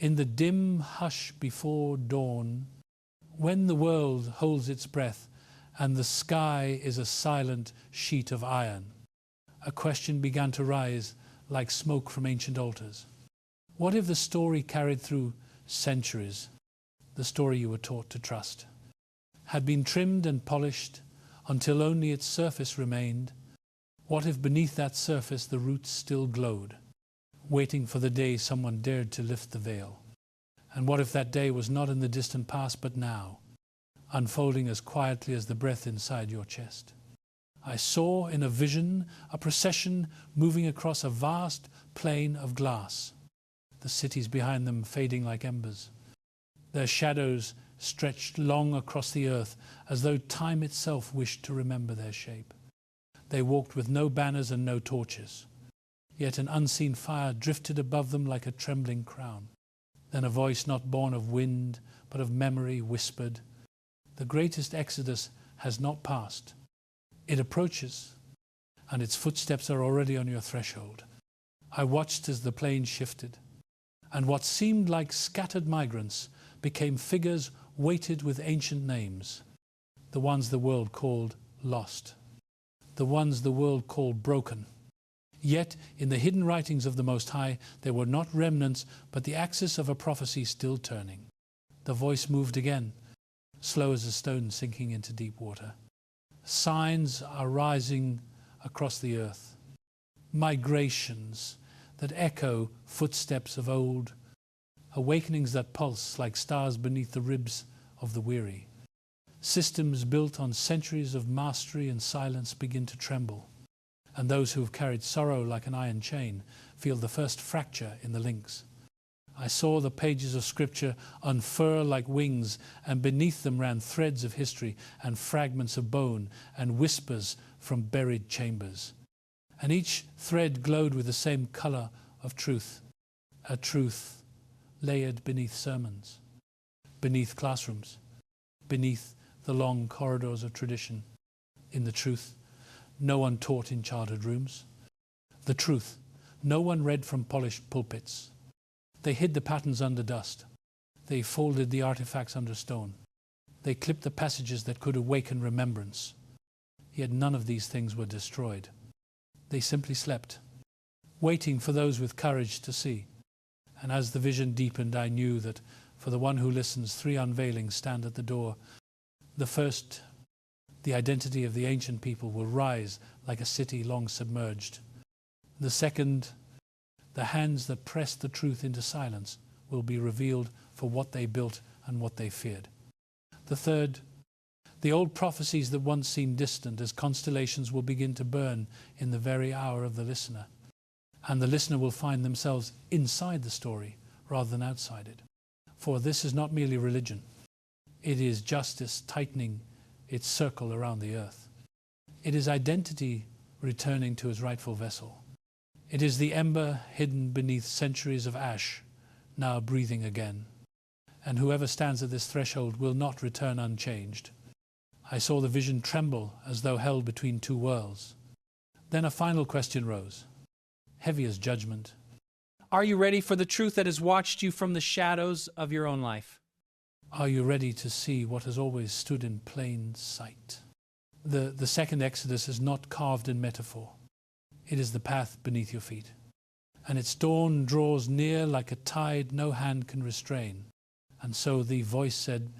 In the dim hush before dawn, when the world holds its breath and the sky is a silent sheet of iron, a question began to rise like smoke from ancient altars. What if the story carried through centuries, the story you were taught to trust, had been trimmed and polished until only its surface remained? What if beneath that surface the roots still glowed, waiting for the day someone dared to lift the veil? And what if that day was not in the distant past but now, unfolding as quietly as the breath inside your chest? I saw in a vision a procession moving across a vast plain of glass, the cities behind them fading like embers. Their shadows stretched long across the earth as though time itself wished to remember their shape. They walked with no banners and no torches, yet an unseen fire drifted above them like a trembling crown. Then a voice not born of wind but of memory whispered, "The greatest exodus has not passed. It approaches, and its footsteps are already on your threshold." I watched as the plain shifted, and what seemed like scattered migrants became figures weighted with ancient names, the ones the world called lost, the ones the world called broken. Yet in the hidden writings of the Most High there were not remnants but the axis of a prophecy still turning. The voice moved again, slow as a stone sinking into deep water. Signs are rising across the earth, migrations that echo footsteps of old, awakenings that pulse like stars beneath the ribs of the weary. Systems built on centuries of mastery and silence begin to tremble, and those who have carried sorrow like an iron chain feel the first fracture in the links. I saw the pages of scripture unfurl like wings, and beneath them ran threads of history and fragments of bone and whispers from buried chambers. And each thread glowed with the same color of truth, a truth layered beneath sermons, beneath classrooms, beneath the long corridors of tradition. In the truth no one taught in childhood rooms. The truth no one read from polished pulpits. They hid the patterns under dust. They folded the artifacts under stone. They clipped the passages that could awaken remembrance. Yet none of these things were destroyed. They simply slept, waiting for those with courage to see. And as the vision deepened, I knew that for the one who listens, 3 unveilings stand at the door. The first, the identity of the ancient people, will rise like a city long submerged. The second, the hands that pressed the truth into silence will be revealed for what they built and what they feared. The third, the old prophecies that once seemed distant as constellations will begin to burn in the very hour of the listener. And the listener will find themselves inside the story rather than outside it. For this is not merely religion. It is justice tightening its circle around the earth. It is identity returning to its rightful vessel. It is the ember hidden beneath centuries of ash, now breathing again. And whoever stands at this threshold will not return unchanged. I saw the vision tremble as though held between 2 worlds. Then a final question rose, heavy as judgment. Are you ready for the truth that has watched you from the shadows of your own life? Are you ready to see what has always stood in plain sight? The second Exodus is not carved in metaphor. It is the path beneath your feet. And its dawn draws near like a tide no hand can restrain. And so the voice said,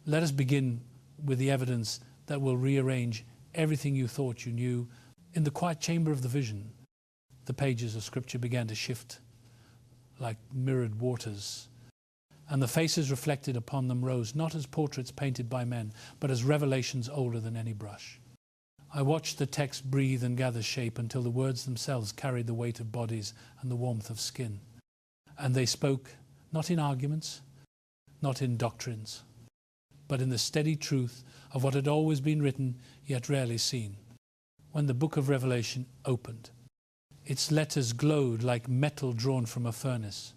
"Let us begin with the evidence that will rearrange everything you thought you knew." In the quiet chamber of the vision, the pages of scripture began to shift like mirrored waters. And the faces reflected upon them rose, not as portraits painted by men, but as revelations older than any brush. I watched the text breathe and gather shape until the words themselves carried the weight of bodies and the warmth of skin. And they spoke not in arguments, not in doctrines, but in the steady truth of what had always been written, yet rarely seen. When the book of Revelation opened, its letters glowed like metal drawn from a furnace,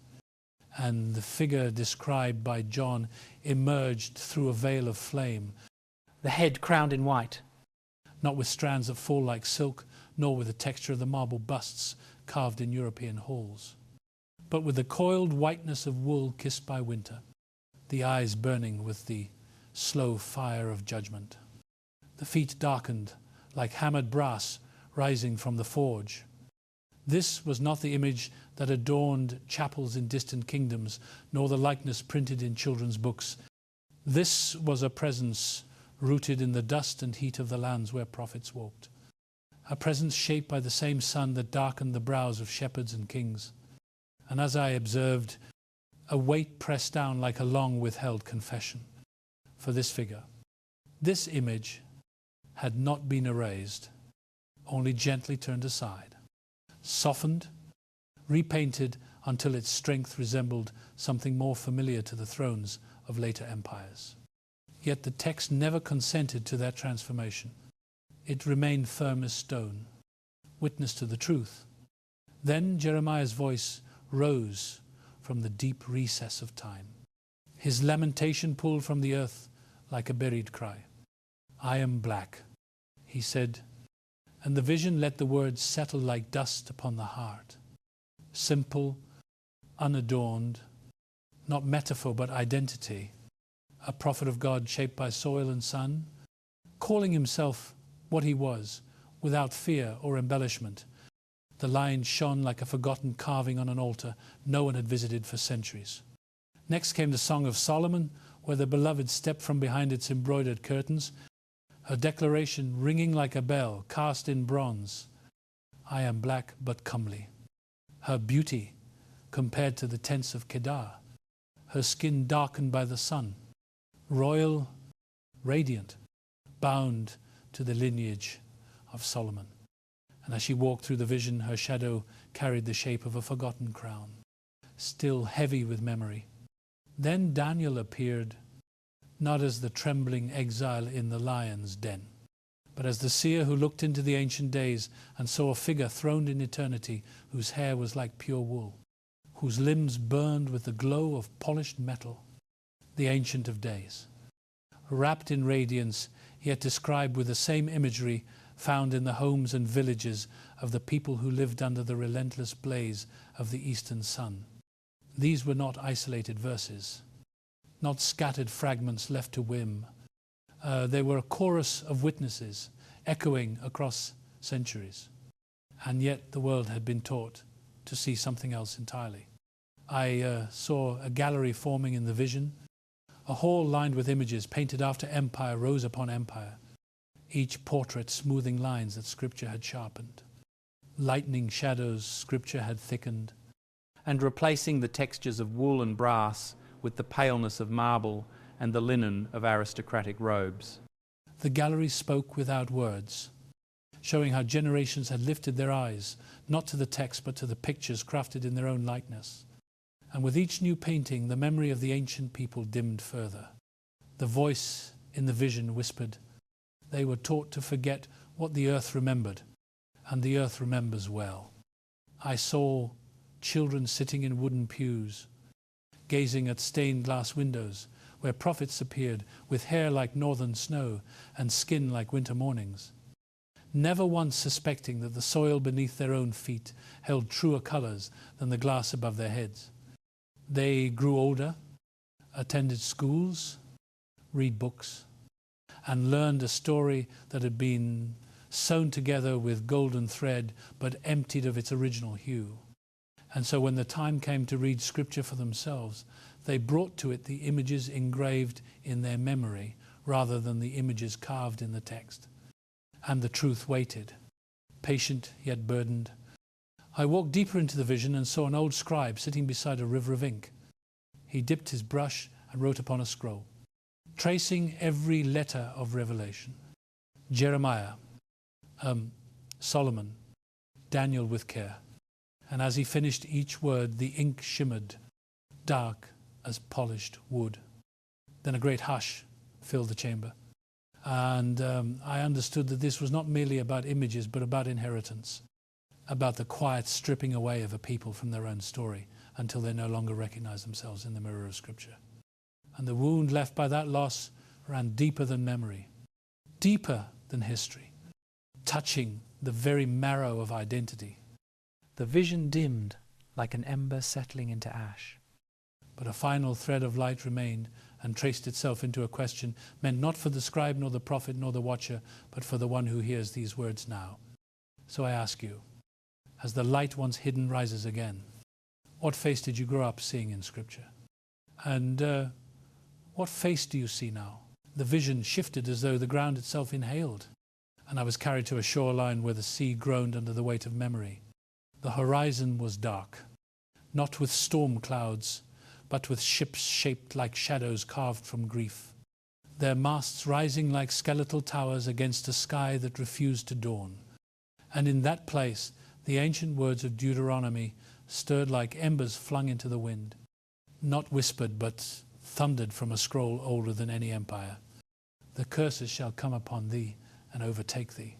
and the figure described by John emerged through a veil of flame, The head crowned in white. not with strands that fall like silk, nor with the texture of the marble busts carved in European halls, but with the coiled whiteness of wool kissed by winter, the eyes burning with the slow fire of judgment, the feet darkened like hammered brass rising from the forge. This was not the image that adorned chapels in distant kingdoms, nor the likeness printed in children's books. This was a presence rooted in the dust and heat of the lands where prophets walked, a presence shaped by the same sun that darkened the brows of shepherds and kings. And as I observed, a weight pressed down like a long withheld confession. For this figure, this image had not been erased, only gently turned aside, softened, repainted until its strength resembled something more familiar to the thrones of later empires. Yet the text never consented to that transformation. It remained firm as stone, witness to the truth. Then Jeremiah's voice rose from the deep recess of time. His lamentation pulled from the earth like a buried cry. "I am black," he said, and the vision let the words settle like dust upon the heart. Simple, unadorned, not metaphor but identity. A prophet of God shaped by soil and sun, calling himself what he was, without fear or embellishment. The lines shone like a forgotten carving on an altar no one had visited for centuries. Next came the Song of Solomon, where the beloved stepped from behind its embroidered curtains, her declaration ringing like a bell cast in bronze. "I am black but comely." Her beauty compared to the tents of Kedar, her skin darkened by the sun, royal, radiant, bound to the lineage of Solomon. And as she walked through the vision, her shadow carried the shape of a forgotten crown, still heavy with memory. Then Daniel appeared, not as the trembling exile in the lion's den, but as the seer who looked into the ancient days and saw a figure throned in eternity, whose hair was like pure wool, whose limbs burned with the glow of polished metal, the Ancient of Days. Wrapped in radiance, yet described with the same imagery found in the homes and villages of the people who lived under the relentless blaze of the eastern sun. These were not isolated verses, not scattered fragments left to whim. They were a chorus of witnesses echoing across centuries. And yet the world had been taught to see something else entirely. I saw a gallery forming in the vision. A hall lined with images painted after empire rose upon empire, each portrait smoothing lines that Scripture had sharpened, lightning shadows Scripture had thickened, and replacing the textures of wool and brass with the paleness of marble and the linen of aristocratic robes. The gallery spoke without words, showing how generations had lifted their eyes, not to the text but to the pictures crafted in their own likeness. And with each new painting, the memory of the ancient people dimmed further. The voice in the vision whispered, "They were taught to forget what the earth remembered, and the earth remembers well." I saw children sitting in wooden pews, gazing at stained glass windows, where prophets appeared with hair like northern snow and skin like winter mornings, never once suspecting that the soil beneath their own feet held truer colors than the glass above their heads. They grew older, attended schools, read books, and learned a story that had been sewn together with golden thread but emptied of its original hue. And so when the time came to read Scripture for themselves, they brought to it the images engraved in their memory rather than the images carved in the text. And the truth waited, patient yet burdened. I walked deeper into the vision and saw an old scribe sitting beside a river of ink. He dipped his brush and wrote upon a scroll, tracing every letter of Revelation. Jeremiah, Solomon, Daniel with care. And as he finished each word, the ink shimmered, dark as polished wood. Then a great hush filled the chamber. And I understood that this was not merely about images, but about inheritance, about the quiet stripping away of a people from their own story until they no longer recognize themselves in the mirror of Scripture. And the wound left by that loss ran deeper than memory, deeper than history, touching the very marrow of identity. The vision dimmed like an ember settling into ash. But a final thread of light remained and traced itself into a question meant not for the scribe nor the prophet nor the watcher, but for the one who hears these words now. So I ask you, as the light once hidden rises again, what face did you grow up seeing in Scripture? And what face do you see now? The vision shifted as though the ground itself inhaled, and I was carried to a shoreline where the sea groaned under the weight of memory. The horizon was dark, not with storm clouds, but with ships shaped like shadows carved from grief, their masts rising like skeletal towers against a sky that refused to dawn. And in that place, the ancient words of Deuteronomy stirred like embers flung into the wind, not whispered, but thundered from a scroll older than any empire. The curses shall come upon thee and overtake thee.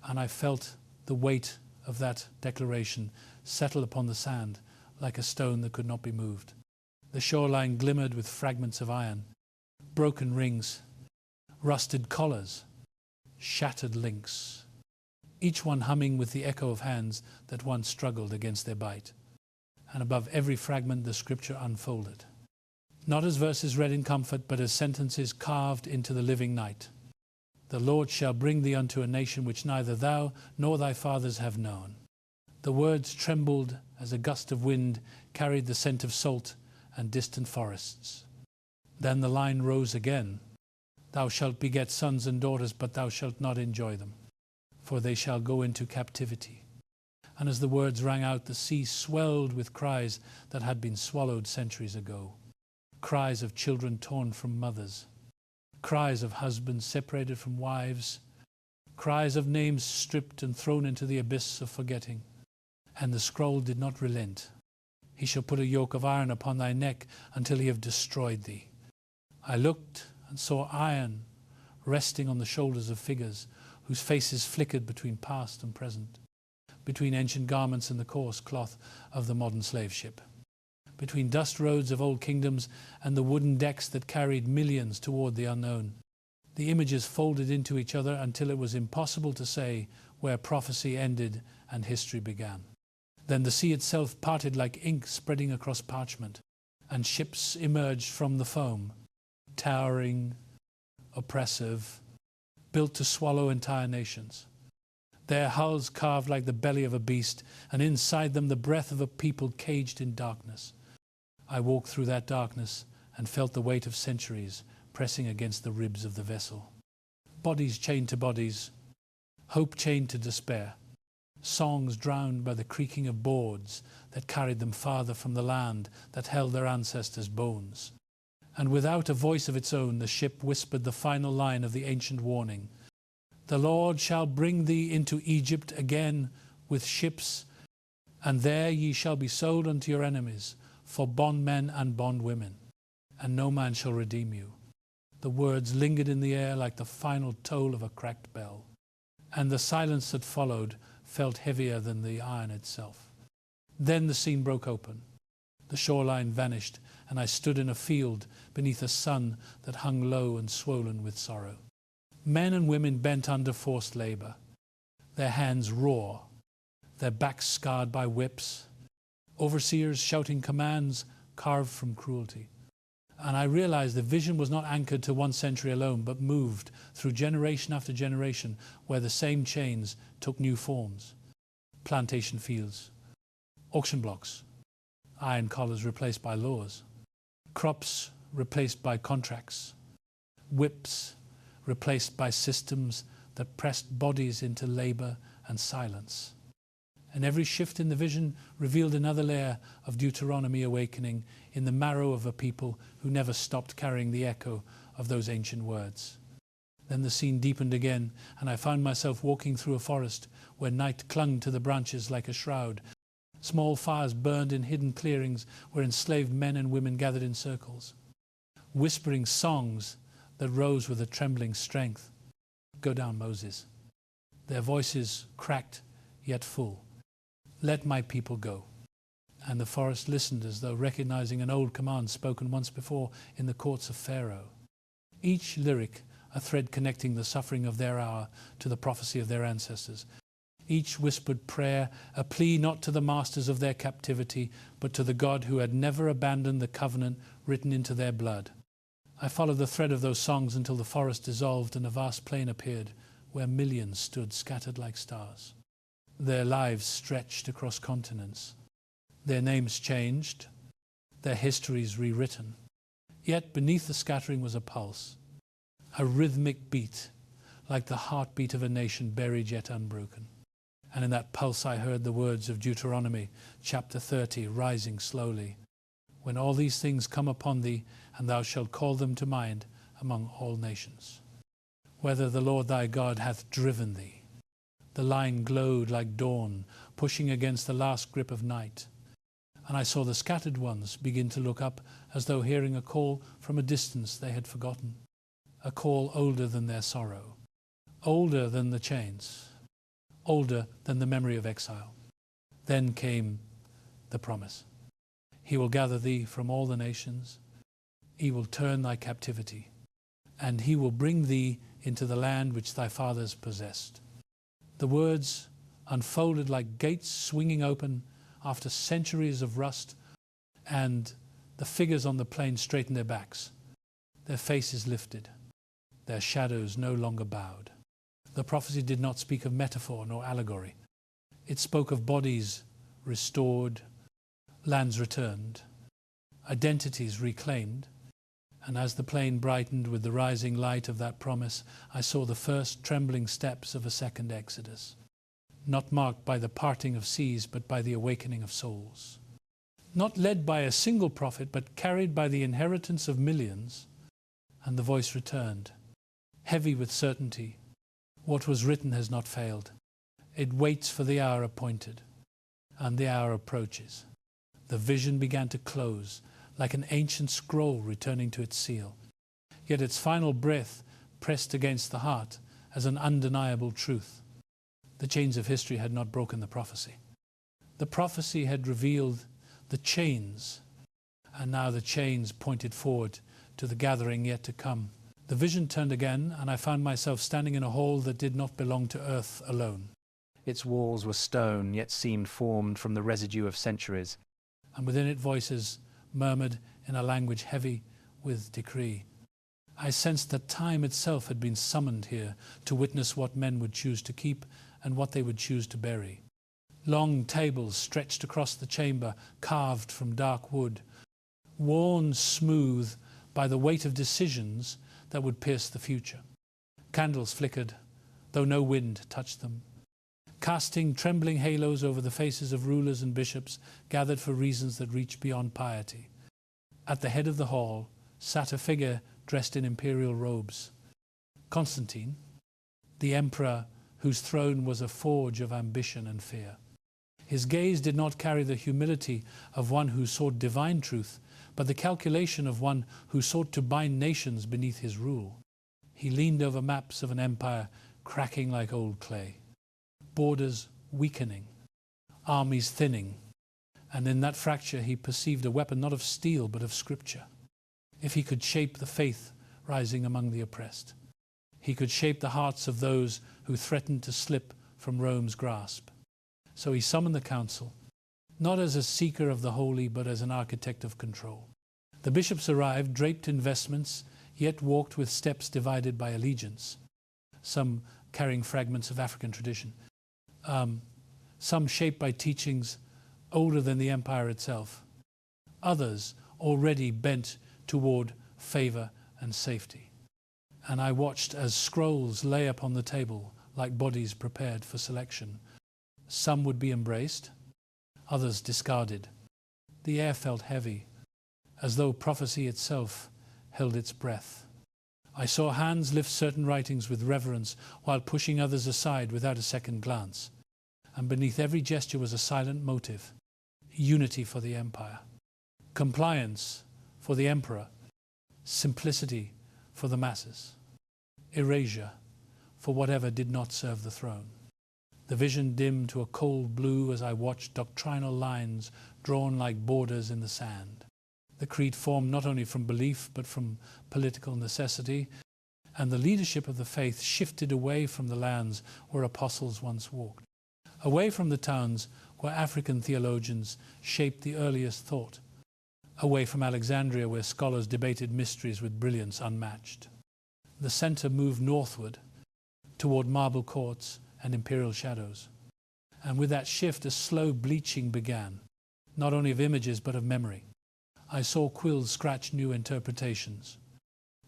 And I felt the weight of that declaration settle upon the sand like a stone that could not be moved. The shoreline glimmered with fragments of iron, broken rings, rusted collars, shattered links, each one humming with the echo of hands that once struggled against their bite. And above every fragment the scripture unfolded, not as verses read in comfort, but as sentences carved into the living night. The Lord shall bring thee unto a nation which neither thou nor thy fathers have known. The words trembled as a gust of wind carried the scent of salt and distant forests. Then the line rose again. Thou shalt beget sons and daughters, but thou shalt not enjoy them, for they shall go into captivity. And as the words rang out, the sea swelled with cries that had been swallowed centuries ago. Cries of children torn from mothers, cries of husbands separated from wives, cries of names stripped and thrown into the abyss of forgetting. And the scroll did not relent. He shall put a yoke of iron upon thy neck until he have destroyed thee. I looked and saw iron resting on the shoulders of figures whose faces flickered between past and present, between ancient garments and the coarse cloth of the modern slave ship, between dust roads of old kingdoms and the wooden decks that carried millions toward the unknown. The images folded into each other until it was impossible to say where prophecy ended and history began. Then the sea itself parted like ink spreading across parchment, and ships emerged from the foam, towering, oppressive, built to swallow entire nations. Their hulls carved like the belly of a beast, and inside them the breath of a people caged in darkness. I walked through that darkness and felt the weight of centuries pressing against the ribs of the vessel. Bodies chained to bodies, hope chained to despair, songs drowned by the creaking of boards that carried them farther from the land that held their ancestors' bones. And without a voice of its own, the ship whispered the final line of the ancient warning. The Lord shall bring thee into Egypt again with ships, and there ye shall be sold unto your enemies for bondmen and bondwomen, and no man shall redeem you. The words lingered in the air like the final toll of a cracked bell, and the silence that followed felt heavier than the iron itself. Then the scene broke open. The shoreline vanished, and I stood in a field beneath a sun that hung low and swollen with sorrow. Men and women bent under forced labor, their hands raw, their backs scarred by whips, overseers shouting commands carved from cruelty. And I realized the vision was not anchored to one century alone, but moved through generation after generation, where the same chains took new forms. Plantation fields, auction blocks, iron collars replaced by laws, crops replaced by contracts, whips replaced by systems that pressed bodies into labor and silence. And every shift in the vision revealed another layer of Deuteronomy awakening in the marrow of a people who never stopped carrying the echo of those ancient words. Then the scene deepened again, and I found myself walking through a forest where night clung to the branches like a shroud. Small fires burned in hidden clearings where enslaved men and women gathered in circles, whispering songs that rose with a trembling strength. Go down, Moses. Their voices cracked yet full. Let my people go. And the forest listened as though recognizing an old command spoken once before in the courts of Pharaoh. Each lyric a thread connecting the suffering of their hour to the prophecy of their ancestors. Each whispered prayer, a plea not to the masters of their captivity, but to the God who had never abandoned the covenant written into their blood. I followed the thread of those songs until the forest dissolved and a vast plain appeared, where millions stood scattered like stars. Their lives stretched across continents. Their names changed, their histories rewritten. Yet beneath the scattering was a pulse, a rhythmic beat, like the heartbeat of a nation buried yet unbroken. And in that pulse I heard the words of Deuteronomy, chapter 30, rising slowly. When all these things come upon thee, and thou shalt call them to mind among all nations. Whether the Lord thy God hath driven thee. The line glowed like dawn, pushing against the last grip of night. And I saw the scattered ones begin to look up as though hearing a call from a distance they had forgotten. A call older than their sorrow, older than the chains, older than the memory of exile. Then came the promise. He will gather thee from all the nations. He will turn thy captivity, and he will bring thee into the land which thy fathers possessed. The words unfolded like gates swinging open after centuries of rust, and the figures on the plain straightened their backs, their faces lifted, their shadows no longer bowed. The prophecy did not speak of metaphor nor allegory. It spoke of bodies restored, lands returned, identities reclaimed, and as the plain brightened with the rising light of that promise, I saw the first trembling steps of a second exodus, not marked by the parting of seas, but by the awakening of souls. Not led by a single prophet, but carried by the inheritance of millions. And the voice returned, heavy with certainty. What was written has not failed. It waits for the hour appointed, and the hour approaches. The vision began to close, like an ancient scroll returning to its seal. Yet its final breath pressed against the heart as an undeniable truth. The chains of history had not broken the prophecy. The prophecy had revealed the chains, and now the chains pointed forward to the gathering yet to come. The vision turned again, and I found myself standing in a hall that did not belong to earth alone. Its walls were stone, yet seemed formed from the residue of centuries. And within it voices murmured in a language heavy with decree. I sensed that time itself had been summoned here to witness what men would choose to keep and what they would choose to bury. Long tables stretched across the chamber, carved from dark wood, worn smooth by the weight of decisions that would pierce the future. Candles flickered, though no wind touched them, casting trembling halos over the faces of rulers and bishops gathered for reasons that reached beyond piety. At the head of the hall sat a figure dressed in imperial robes. Constantine, the emperor whose throne was a forge of ambition and fear. His gaze did not carry the humility of one who sought divine truth, but the calculation of one who sought to bind nations beneath his rule. He leaned over maps of an empire cracking like old clay, borders weakening, armies thinning, and in that fracture he perceived a weapon not of steel but of scripture. If he could shape the faith rising among the oppressed, he could shape the hearts of those who threatened to slip from Rome's grasp. So he summoned the council, not as a seeker of the holy, but as an architect of control. The bishops arrived, draped in vestments, yet walked with steps divided by allegiance, some carrying fragments of African tradition, some shaped by teachings older than the empire itself, others already bent toward favor and safety. And I watched as scrolls lay upon the table like bodies prepared for selection. Some would be embraced, others discarded. The air felt heavy, as though prophecy itself held its breath. I saw hands lift certain writings with reverence while pushing others aside without a second glance. And beneath every gesture was a silent motive: unity for the empire, compliance for the emperor, simplicity for the masses, erasure for whatever did not serve the throne. The vision dimmed to a cold blue as I watched doctrinal lines drawn like borders in the sand. The creed formed not only from belief but from political necessity, and the leadership of the faith shifted away from the lands where apostles once walked. away from the towns where African theologians shaped the earliest thought, away from Alexandria where scholars debated mysteries with brilliance unmatched. The centre moved northward toward marble courts and imperial shadows. And with that shift, a slow bleaching began, not only of images but of memory. I saw quills scratch new interpretations,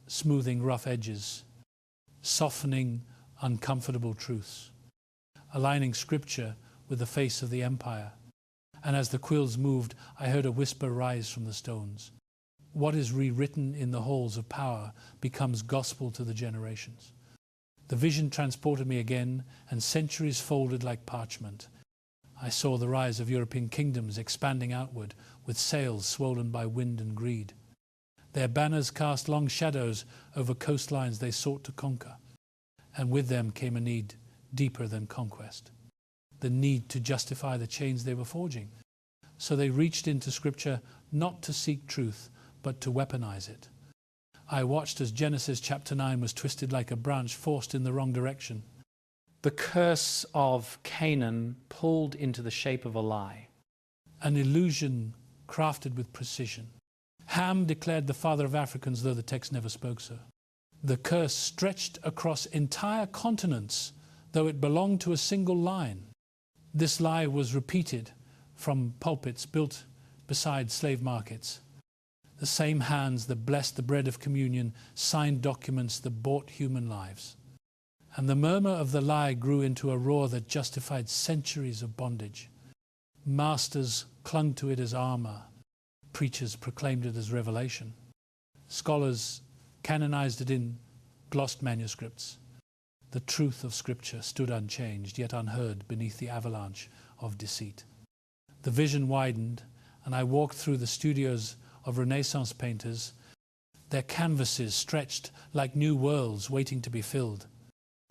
smoothing rough edges, softening uncomfortable truths, aligning scripture with the face of the empire. And as the quills moved, I heard a whisper rise from the stones. What is rewritten in the halls of power becomes gospel to the generations. The vision transported me again, and centuries folded like parchment. I saw the rise of European kingdoms expanding outward, with sails swollen by wind and greed. Their banners cast long shadows over coastlines they sought to conquer, and with them came a need deeper than conquest, the need to justify the chains they were forging. So they reached into Scripture not to seek truth, but to weaponize it. I watched as Genesis chapter 9 was twisted like a branch forced in the wrong direction. The curse of Canaan pulled into the shape of a lie. An illusion crafted with precision. Ham declared the father of Africans, though the text never spoke so. The curse stretched across entire continents, though it belonged to a single line. This lie was repeated from pulpits built beside slave markets. The same hands that blessed the bread of communion signed documents that bought human lives. And the murmur of the lie grew into a roar that justified centuries of bondage. Masters clung to it as armor. Preachers proclaimed it as revelation. Scholars canonized it in glossed manuscripts. The truth of Scripture stood unchanged, yet unheard beneath the avalanche of deceit. The vision widened, and I walked through the studios of Renaissance painters, their canvases stretched like new worlds waiting to be filled.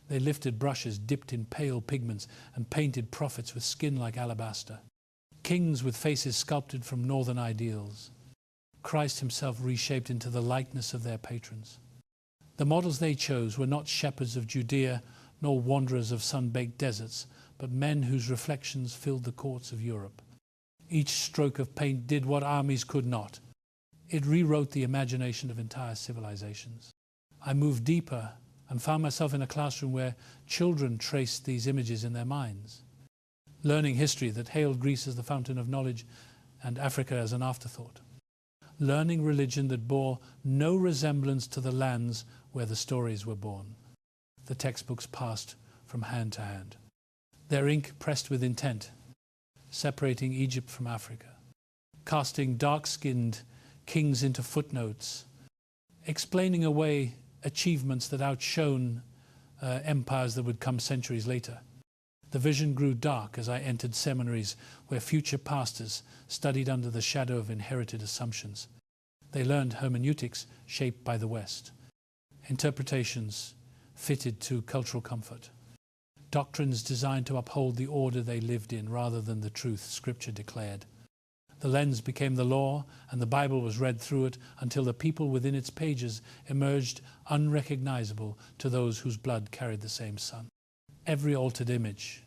They lifted brushes dipped in pale pigments and painted prophets with skin like alabaster, kings with faces sculpted from northern ideals, Christ himself reshaped into the likeness of their patrons. The models they chose were not shepherds of Judea nor wanderers of sun-baked deserts, but men whose reflections filled the courts of Europe. Each stroke of paint did what armies could not. It rewrote the imagination of entire civilizations. I moved deeper and found myself in a classroom where children traced these images in their minds, learning history that hailed Greece as the fountain of knowledge and Africa as an afterthought, learning religion that bore no resemblance to the lands where the stories were born. The textbooks passed from hand to hand, their ink pressed with intent, separating Egypt from Africa, casting dark-skinned kings into footnotes, explaining away achievements that outshone empires that would come centuries later. The vision grew dark as I entered seminaries where future pastors studied under the shadow of inherited assumptions. They learned hermeneutics shaped by the West, interpretations fitted to cultural comfort, doctrines designed to uphold the order they lived in rather than the truth Scripture declared. The lens became the law, and the Bible was read through it until the people within its pages emerged unrecognizable to those whose blood carried the same sun. Every altered image,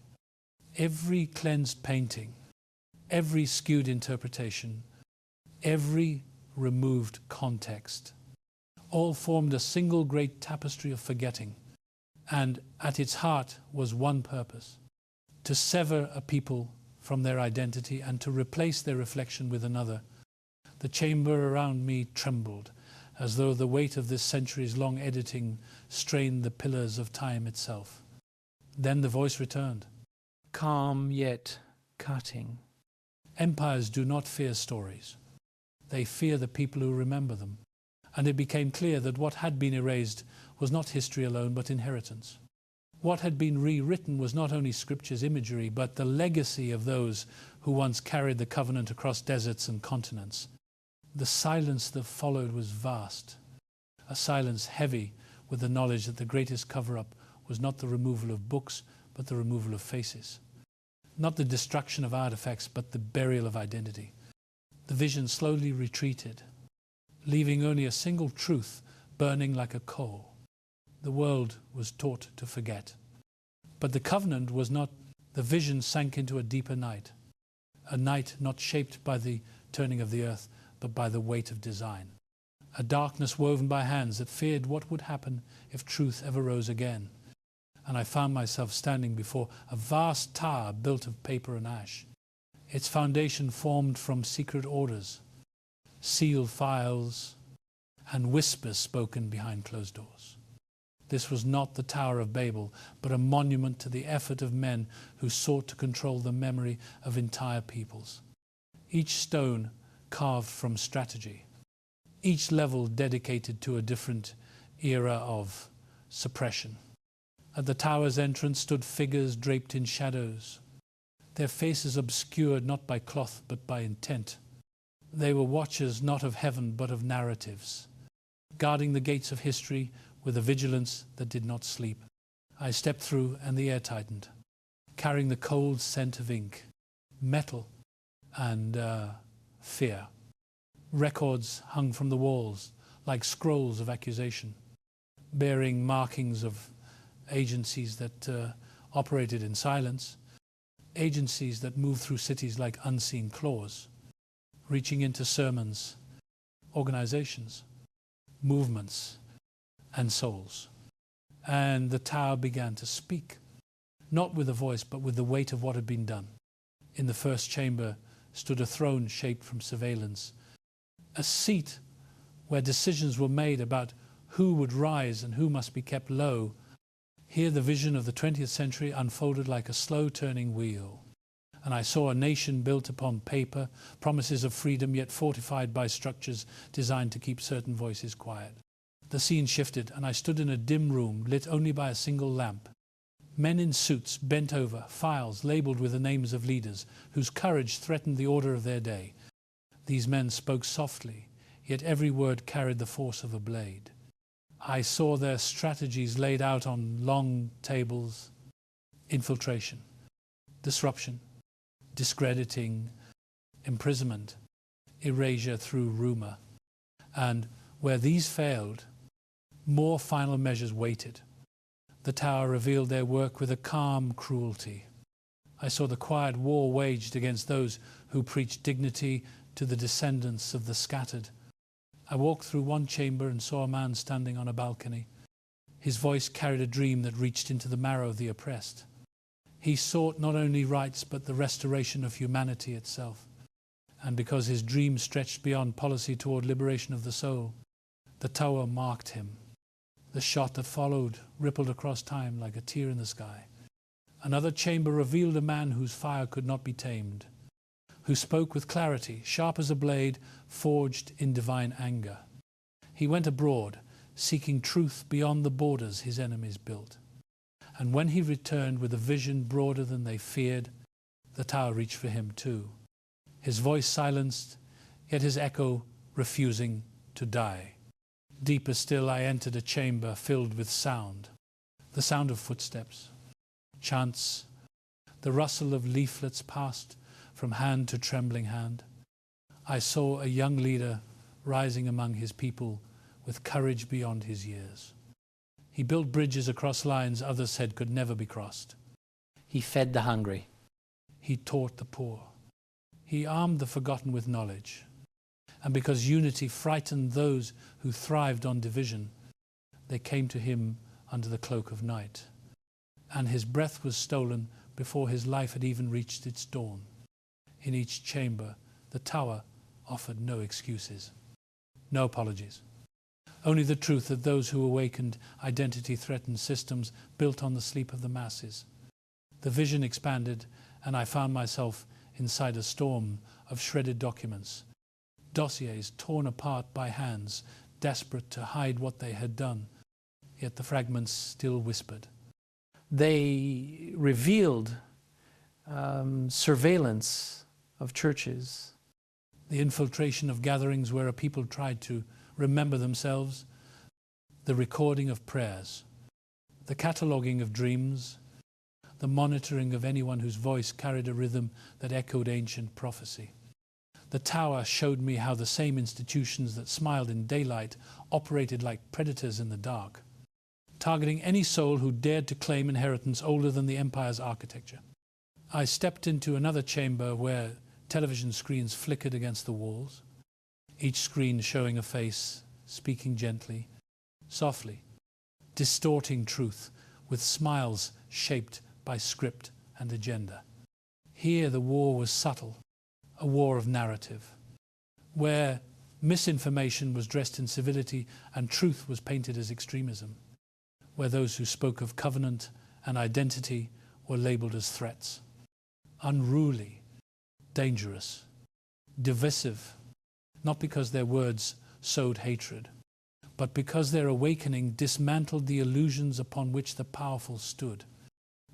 every cleansed painting, every skewed interpretation, every removed context, all formed a single great tapestry of forgetting. And at its heart was one purpose: to sever a people from their identity and to replace their reflection with another. The chamber around me trembled, as though the weight of this centuries-long editing strained the pillars of time itself. Then the voice returned. Calm yet cutting. Empires do not fear stories. They fear the people who remember them. And it became clear that what had been erased was not history alone, but inheritance. What had been rewritten was not only Scripture's imagery, but the legacy of those who once carried the covenant across deserts and continents. The silence that followed was vast, a silence heavy with the knowledge that the greatest cover-up was not the removal of books, but the removal of faces. Not the destruction of artifacts, but the burial of identity. The vision slowly retreated, leaving only a single truth burning like a coal. The world was taught to forget. But the covenant was not The vision sank into a deeper night, a night not shaped by the turning of the earth, but by the weight of design. A darkness woven by hands that feared what would happen if truth ever rose again. And I found myself standing before a vast tower built of paper and ash, its foundation formed from secret orders, sealed files, and whispers spoken behind closed doors. This was not the Tower of Babel, but a monument to the effort of men who sought to control the memory of entire peoples. Each stone carved from strategy, each level dedicated to a different era of suppression. At the tower's entrance stood figures draped in shadows, their faces obscured not by cloth but by intent. They were watchers not of heaven but of narratives, guarding the gates of history with a vigilance that did not sleep. I stepped through and the air tightened, carrying the cold scent of ink, metal, and fear. Records hung from the walls like scrolls of accusation, bearing markings of agencies that operated in silence, agencies that moved through cities like unseen claws, reaching into sermons, organizations, movements, and souls. And the tower began to speak, not with a voice, but with the weight of what had been done. In the first chamber stood a throne shaped from surveillance, a seat where decisions were made about who would rise and who must be kept low. Here the vision of the 20th century unfolded like a slow-turning wheel. And I saw a nation built upon paper, promises of freedom yet fortified by structures designed to keep certain voices quiet. The scene shifted, and I stood in a dim room lit only by a single lamp. Men in suits bent over, files labelled with the names of leaders whose courage threatened the order of their day. These men spoke softly, yet every word carried the force of a blade. I saw their strategies laid out on long tables: infiltration, disruption, discrediting, imprisonment, erasure through rumour. And where these failed, more final measures waited. The tower revealed their work with a calm cruelty. I saw the quiet war waged against those who preached dignity to the descendants of the scattered. I walked through one chamber and saw a man standing on a balcony. His voice carried a dream that reached into the marrow of the oppressed. He sought not only rights but the restoration of humanity itself. And because his dream stretched beyond policy toward liberation of the soul, the tower marked him. The shot that followed rippled across time like a tear in the sky. Another chamber revealed a man whose fire could not be tamed, who spoke with clarity, sharp as a blade, forged in divine anger. He went abroad, seeking truth beyond the borders his enemies built. And when he returned with a vision broader than they feared, the tower reached for him too. His voice silenced, yet his echo refusing to die. Deeper still, I entered a chamber filled with sound. The sound of footsteps, chants, the rustle of leaflets passed from hand to trembling hand. I saw a young leader rising among his people with courage beyond his years. He built bridges across lines others said could never be crossed. He fed the hungry. He taught the poor. He armed the forgotten with knowledge. And because unity frightened those who thrived on division, they came to him under the cloak of night. And his breath was stolen before his life had even reached its dawn. In each chamber, the tower offered no excuses, no apologies. Only the truth that those who awakened identity-threatened systems built on the sleep of the masses. The vision expanded, and I found myself inside a storm of shredded documents, dossiers torn apart by hands, desperate to hide what they had done, yet the fragments still whispered. They revealed surveillance of churches, the infiltration of gatherings where a people tried to remember themselves, the recording of prayers, the cataloguing of dreams, the monitoring of anyone whose voice carried a rhythm that echoed ancient prophecy. The tower showed me how the same institutions that smiled in daylight operated like predators in the dark, targeting any soul who dared to claim inheritance older than the empire's architecture. I stepped into another chamber where television screens flickered against the walls, each screen showing a face, speaking gently, softly, distorting truth with smiles shaped by script and agenda. Here the war was subtle, a war of narrative, where misinformation was dressed in civility and truth was painted as extremism, where those who spoke of covenant and identity were labeled as threats. Unruly, dangerous, divisive, not because their words sowed hatred, but because their awakening dismantled the illusions upon which the powerful stood.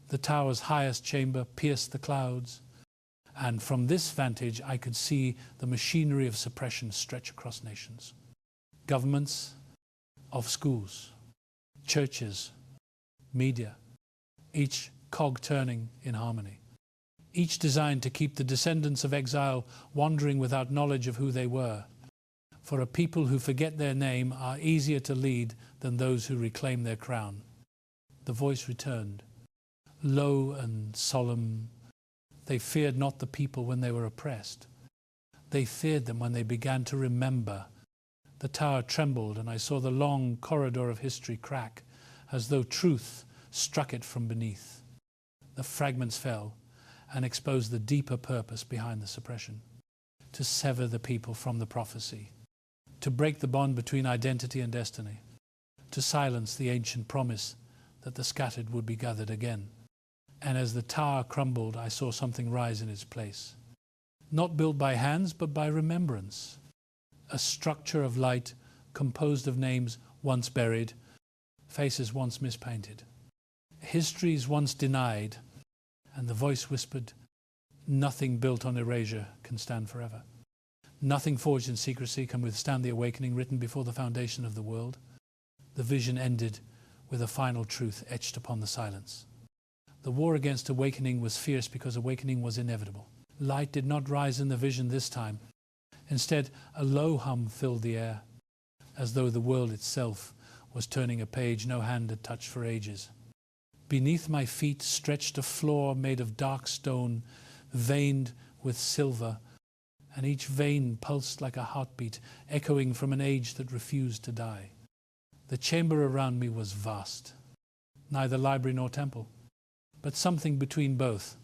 The tower's highest chamber pierced the clouds, and from this vantage I could see the machinery of suppression stretch across nations. Governments of schools, churches, media, each cog turning in harmony, each designed to keep the descendants of exile wandering without knowledge of who they were. For a people who forget their name are easier to lead than those who reclaim their crown. The voice returned, low and solemn. They feared not the people when they were oppressed. They feared them when they began to remember. The tower trembled, and I saw the long corridor of history crack, as though truth struck it from beneath. The fragments fell and exposed the deeper purpose behind the suppression: to sever the people from the prophecy, to break the bond between identity and destiny, to silence the ancient promise that the scattered would be gathered again. And as the tower crumbled, I saw something rise in its place, not built by hands but by remembrance, a structure of light composed of names once buried, faces once mispainted, histories once denied. And the voice whispered, nothing built on erasure can stand forever. Nothing forged in secrecy can withstand the awakening written before the foundation of the world. The vision ended with a final truth etched upon the silence. The war against awakening was fierce because awakening was inevitable. Light did not rise in the vision this time. Instead, a low hum filled the air, as though the world itself was turning a page no hand had touched for ages. Beneath my feet stretched a floor made of dark stone, veined with silver, and each vein pulsed like a heartbeat, echoing from an age that refused to die. The chamber around me was vast, neither library nor temple, but something between both,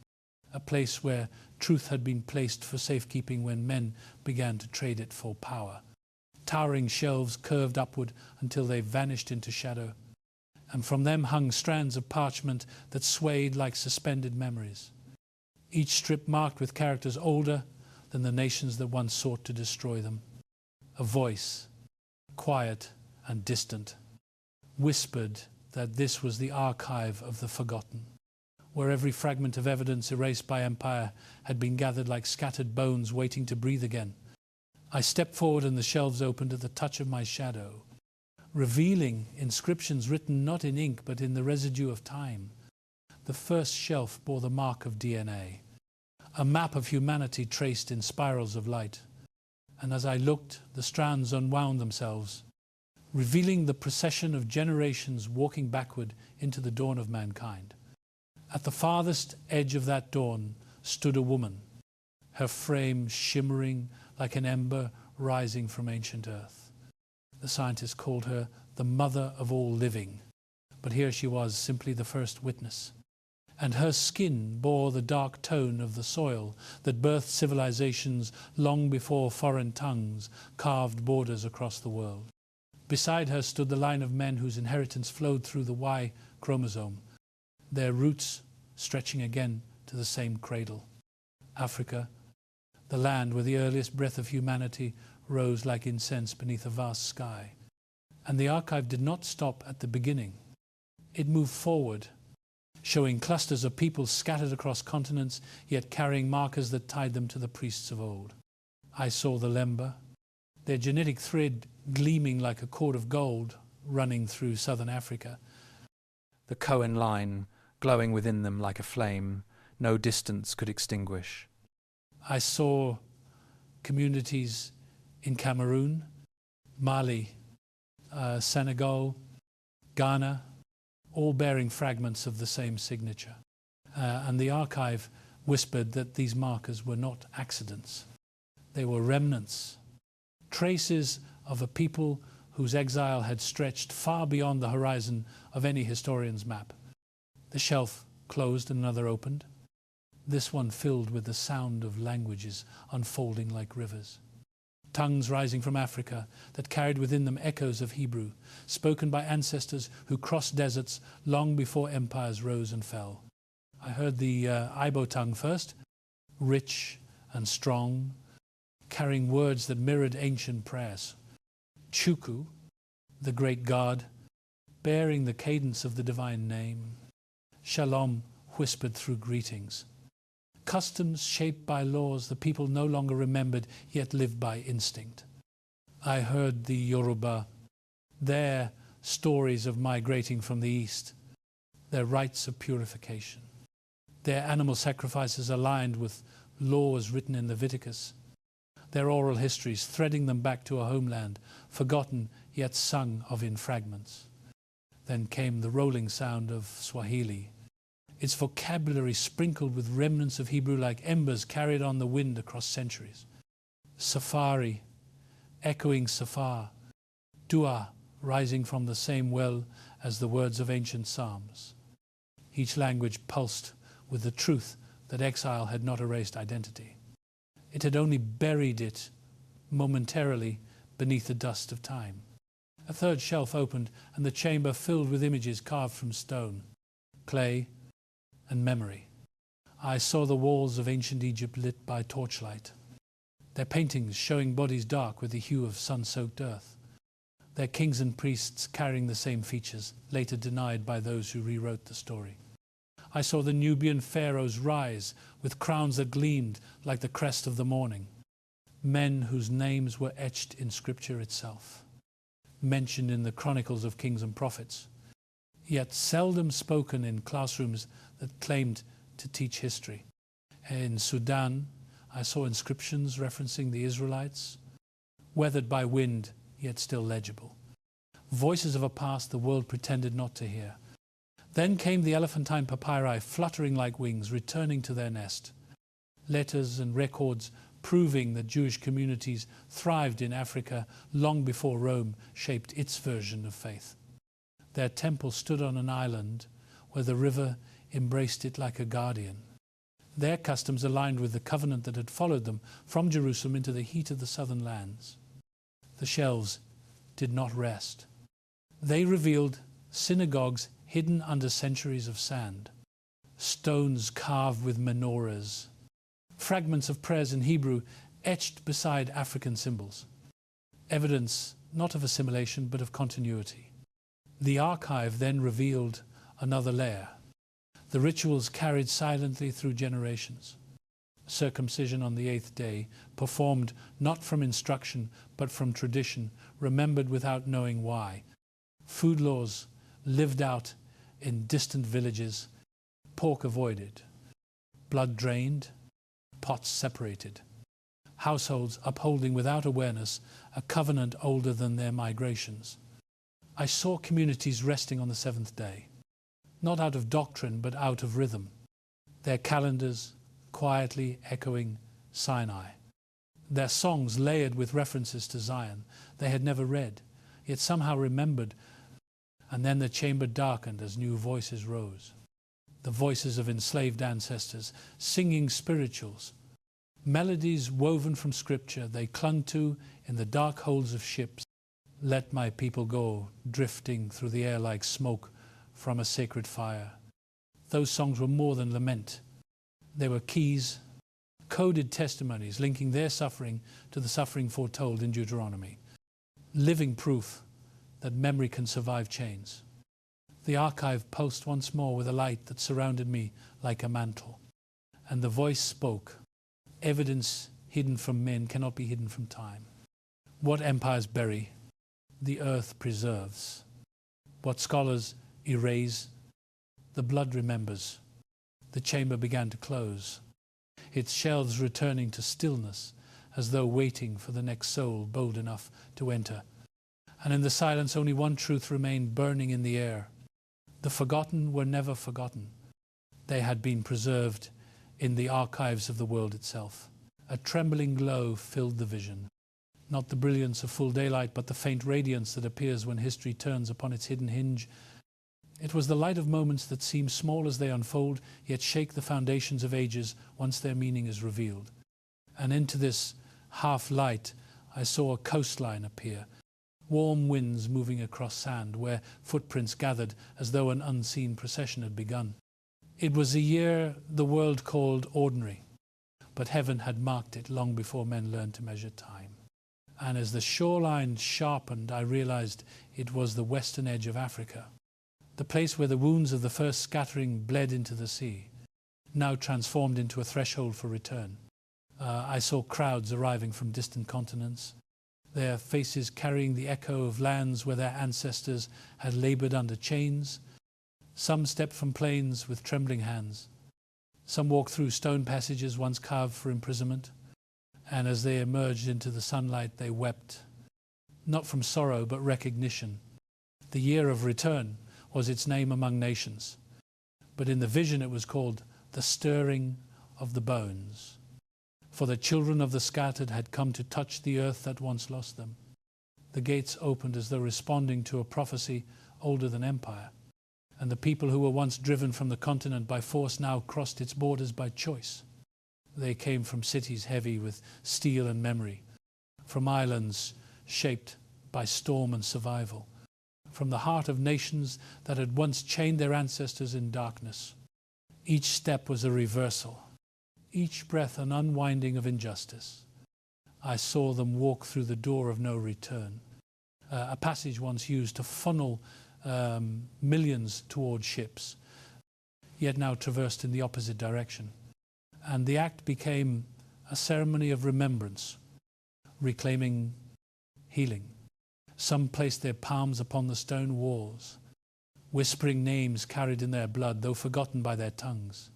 a place where truth had been placed for safekeeping when men began to trade it for power. Towering shelves curved upward until they vanished into shadow, and from them hung strands of parchment that swayed like suspended memories, each strip marked with characters older than the nations that once sought to destroy them. A voice, quiet and distant, whispered that this was the archive of the forgotten, where every fragment of evidence erased by empire had been gathered like scattered bones waiting to breathe again. I stepped forward and the shelves opened at the touch of my shadow, revealing inscriptions written not in ink but in the residue of time. The first shelf bore the mark of DNA, a map of humanity traced in spirals of light. And as I looked, the strands unwound themselves, revealing the procession of generations walking backward into the dawn of mankind. At the farthest edge of that dawn stood a woman, her frame shimmering like an ember rising from ancient earth. The scientists called her the mother of all living, but here she was, simply the first witness. And her skin bore the dark tone of the soil that birthed civilizations long before foreign tongues carved borders across the world. Beside her stood the line of men whose inheritance flowed through the Y chromosome, their roots stretching again to the same cradle. Africa, the land where the earliest breath of humanity rose like incense beneath a vast sky. And the archive did not stop at the beginning. It moved forward, showing clusters of people scattered across continents, yet carrying markers that tied them to the priests of old. I saw the Lemba, their genetic thread gleaming like a cord of gold running through southern Africa. The Cohen line glowing within them like a flame no distance could extinguish. I saw communities in Cameroon, Mali, Senegal, Ghana, all bearing fragments of the same signature. And the archive whispered that these markers were not accidents. They were remnants, traces of a people whose exile had stretched far beyond the horizon of any historian's map. The shelf closed and another opened, this one filled with the sound of languages unfolding like rivers. Tongues rising from Africa that carried within them echoes of Hebrew, spoken by ancestors who crossed deserts long before empires rose and fell. I heard the Ibo tongue first, rich and strong, carrying words that mirrored ancient prayers. Chuku, the great God, bearing the cadence of the divine name. Shalom whispered through greetings. Customs shaped by laws the people no longer remembered, yet lived by instinct. I heard the Yoruba, their stories of migrating from the east, their rites of purification, their animal sacrifices aligned with laws written in Leviticus, their oral histories threading them back to a homeland, forgotten yet sung of in fragments. Then came the rolling sound of Swahili, its vocabulary sprinkled with remnants of Hebrew like embers carried on the wind across centuries. Safari, echoing Safar, Dua rising from the same well as the words of ancient psalms. Each language pulsed with the truth that exile had not erased identity. It had only buried it momentarily beneath the dust of time. A third shelf opened and the chamber filled with images carved from stone, clay, and memory. I saw the walls of ancient Egypt lit by torchlight, their paintings showing bodies dark with the hue of sun-soaked earth, their kings and priests carrying the same features, later denied by those who rewrote the story. I saw the Nubian pharaohs rise with crowns that gleamed like the crest of the morning, men whose names were etched in scripture itself, mentioned in the chronicles of kings and prophets, yet seldom spoken in classrooms that claimed to teach history. In Sudan, I saw inscriptions referencing the Israelites, weathered by wind, yet still legible. Voices of a past the world pretended not to hear. Then came the elephantine papyri, fluttering like wings, returning to their nest. Letters and records proving that Jewish communities thrived in Africa long before Rome shaped its version of faith. Their temple stood on an island where the river embraced it like a guardian. Their customs aligned with the covenant that had followed them from Jerusalem into the heat of the southern lands. The shelves did not rest. They revealed synagogues hidden under centuries of sand, stones carved with menorahs, fragments of prayers in Hebrew etched beside African symbols, evidence not of assimilation but of continuity. The archive then revealed another layer. The rituals carried silently through generations. Circumcision on the 8th day, performed not from instruction but from tradition, remembered without knowing why. Food laws lived out in distant villages, pork avoided, blood drained, pots separated. Households upholding without awareness a covenant older than their migrations. I saw communities resting on the 7th day, not out of doctrine but out of rhythm, their calendars quietly echoing Sinai, their songs layered with references to Zion they had never read, yet somehow remembered, and then the chamber darkened as new voices rose. The voices of enslaved ancestors, singing spirituals, melodies woven from scripture they clung to in the dark holds of ships. Let my people go, drifting through the air like smoke from a sacred fire. Those songs were more than lament. They were keys, coded testimonies linking their suffering to the suffering foretold in Deuteronomy. Living proof that memory can survive chains. The archive pulsed once more with a light that surrounded me like a mantle. And the voice spoke. Evidence hidden from men cannot be hidden from time. What empires bury, the earth preserves. What scholars erase, the blood remembers. The chamber began to close, its shelves returning to stillness as though waiting for the next soul bold enough to enter. And in the silence only one truth remained burning in the air. The forgotten were never forgotten. They had been preserved in the archives of the world itself. A trembling glow filled the vision. Not the brilliance of full daylight, but the faint radiance that appears when history turns upon its hidden hinge. It was the light of moments that seem small as they unfold, yet shake the foundations of ages once their meaning is revealed. And into this half-light, I saw a coastline appear, warm winds moving across sand, where footprints gathered as though an unseen procession had begun. It was a year the world called ordinary, but heaven had marked it long before men learned to measure time. And as the shoreline sharpened, I realized it was the western edge of Africa, the place where the wounds of the first scattering bled into the sea, now transformed into a threshold for return. I saw crowds arriving from distant continents, their faces carrying the echo of lands where their ancestors had labored under chains. Some stepped from plains with trembling hands. Some walked through stone passages once carved for imprisonment, and as they emerged into the sunlight, they wept, not from sorrow but recognition. The year of return was its name among nations, but in the vision it was called the stirring of the bones. For the children of the scattered had come to touch the earth that once lost them. The gates opened as though responding to a prophecy older than empire, and the people who were once driven from the continent by force now crossed its borders by choice. They came from cities heavy with steel and memory, from islands shaped by storm and survival, from the heart of nations that had once chained their ancestors in darkness. Each step was a reversal, each breath an unwinding of injustice. I saw them walk through the door of no return, a passage once used to funnel millions toward ships, yet now traversed in the opposite direction. And the act became a ceremony of remembrance, reclaiming healing. Some placed their palms upon the stone walls, whispering names carried in their blood, though forgotten by their tongues.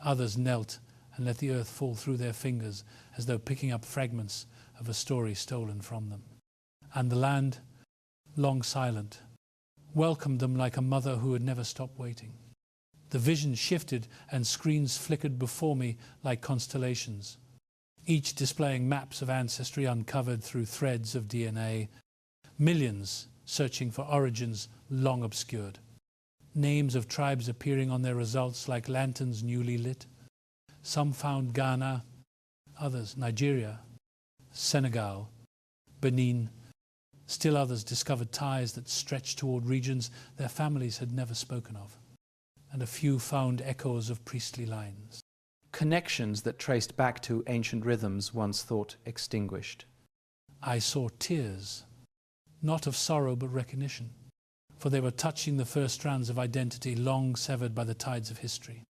Others knelt and let the earth fall through their fingers as though picking up fragments of a story stolen from them. And the land, long silent, welcomed them like a mother who had never stopped waiting. The vision shifted and screens flickered before me like constellations, each displaying maps of ancestry uncovered through threads of DNA, millions searching for origins long obscured, names of tribes appearing on their results like lanterns newly lit. Some found Ghana, others Nigeria, Senegal, Benin. Still others discovered ties that stretched toward regions their families had never spoken of. And a few found echoes of priestly lines. Connections that traced back to ancient rhythms once thought extinguished. I saw tears, not of sorrow but recognition, for they were touching the first strands of identity long severed by the tides of history.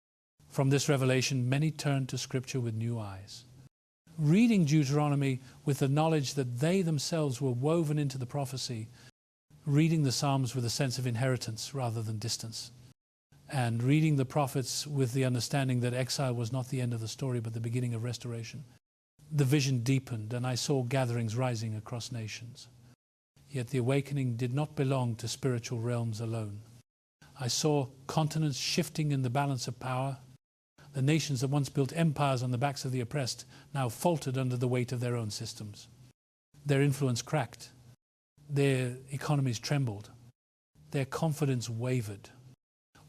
From this revelation, many turned to Scripture with new eyes, reading Deuteronomy with the knowledge that they themselves were woven into the prophecy, reading the Psalms with a sense of inheritance rather than distance, and reading the prophets with the understanding that exile was not the end of the story but the beginning of restoration. The vision deepened, and I saw gatherings rising across nations. Yet the awakening did not belong to spiritual realms alone. I saw continents shifting in the balance of power. The nations that once built empires on the backs of the oppressed now faltered under the weight of their own systems. Their influence cracked. Their economies trembled. Their confidence wavered.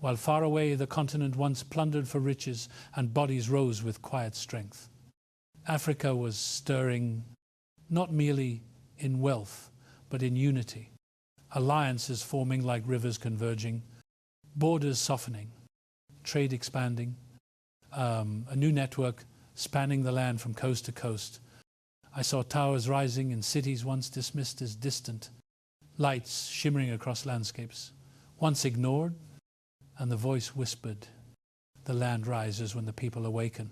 While far away the continent once plundered for riches and bodies rose with quiet strength. Africa was stirring, not merely in wealth, but in unity. Alliances forming like rivers converging, borders softening, trade expanding, a new network spanning the land from coast to coast. I saw towers rising in cities once dismissed as distant, lights shimmering across landscapes, once ignored, and the voice whispered, "The land rises when the people awaken."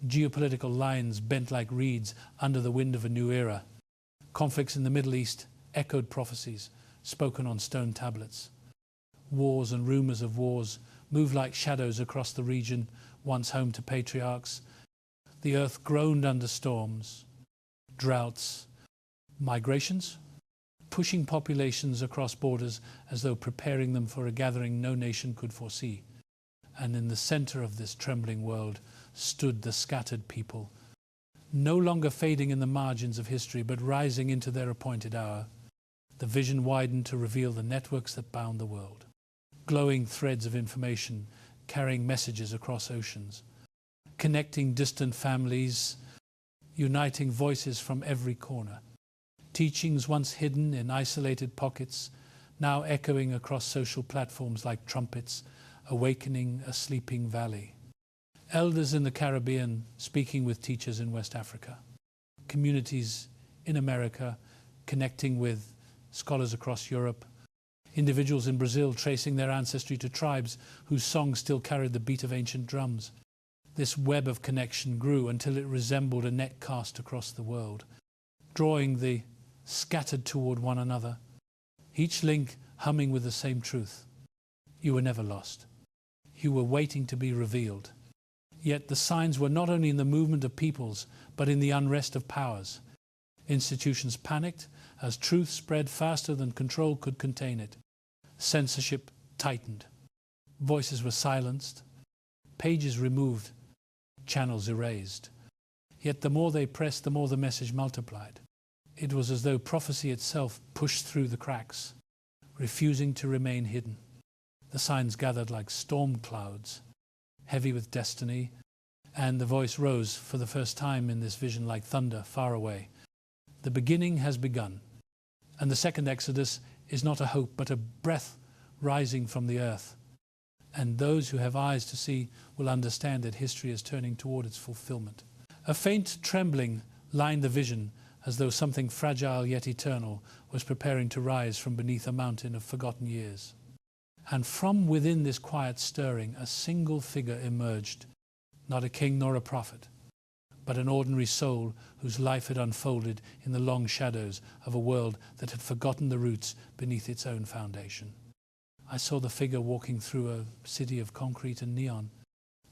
Geopolitical lines bent like reeds under the wind of a new era. Conflicts in the Middle East echoed prophecies spoken on stone tablets. Wars and rumors of wars moved like shadows across the region once home to patriarchs. The earth groaned under storms, droughts, migrations, pushing populations across borders as though preparing them for a gathering no nation could foresee. and in the center of this trembling world stood the scattered people, no longer fading in the margins of history, but rising into their appointed hour. The vision widened to reveal the networks that bound the world, glowing threads of information carrying messages across oceans, connecting distant families, uniting voices from every corner, teachings once hidden in isolated pockets, now echoing across social platforms like trumpets, awakening a sleeping valley. Elders in the Caribbean speaking with teachers in West Africa, communities in America connecting with scholars across Europe, individuals in Brazil tracing their ancestry to tribes whose songs still carried the beat of ancient drums. This web of connection grew until it resembled a net cast across the world, drawing the scattered toward one another, each link humming with the same truth. You were never lost. You were waiting to be revealed. Yet the signs were not only in the movement of peoples, but in the unrest of powers. Institutions panicked as truth spread faster than control could contain it. Censorship tightened. Voices were silenced. Pages removed. Channels erased. Yet the more they pressed, the more the message multiplied. It was as though prophecy itself pushed through the cracks, refusing to remain hidden. The signs gathered like storm clouds, heavy with destiny, and the voice rose for the first time in this vision like thunder far away. The beginning has begun, and the second Exodus is not a hope but a breath rising from the earth. And those who have eyes to see will understand that history is turning toward its fulfillment. A faint trembling lined the vision, as though something fragile yet eternal was preparing to rise from beneath a mountain of forgotten years. And from within this quiet stirring, a single figure emerged, not a king nor a prophet, but an ordinary soul whose life had unfolded in the long shadows of a world that had forgotten the roots beneath its own foundation. I saw the figure walking through a city of concrete and neon,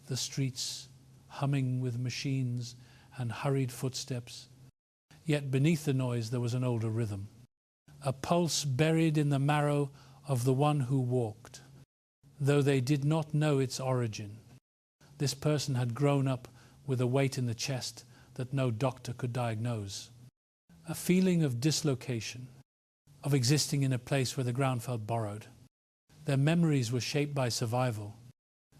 the streets humming with machines and hurried footsteps. Yet beneath the noise there was an older rhythm, a pulse buried in the marrow of the one who walked, though they did not know its origin. This person had grown up with a weight in the chest that no doctor could diagnose, a feeling of dislocation, of existing in a place where the ground felt borrowed. Their memories were shaped by survival,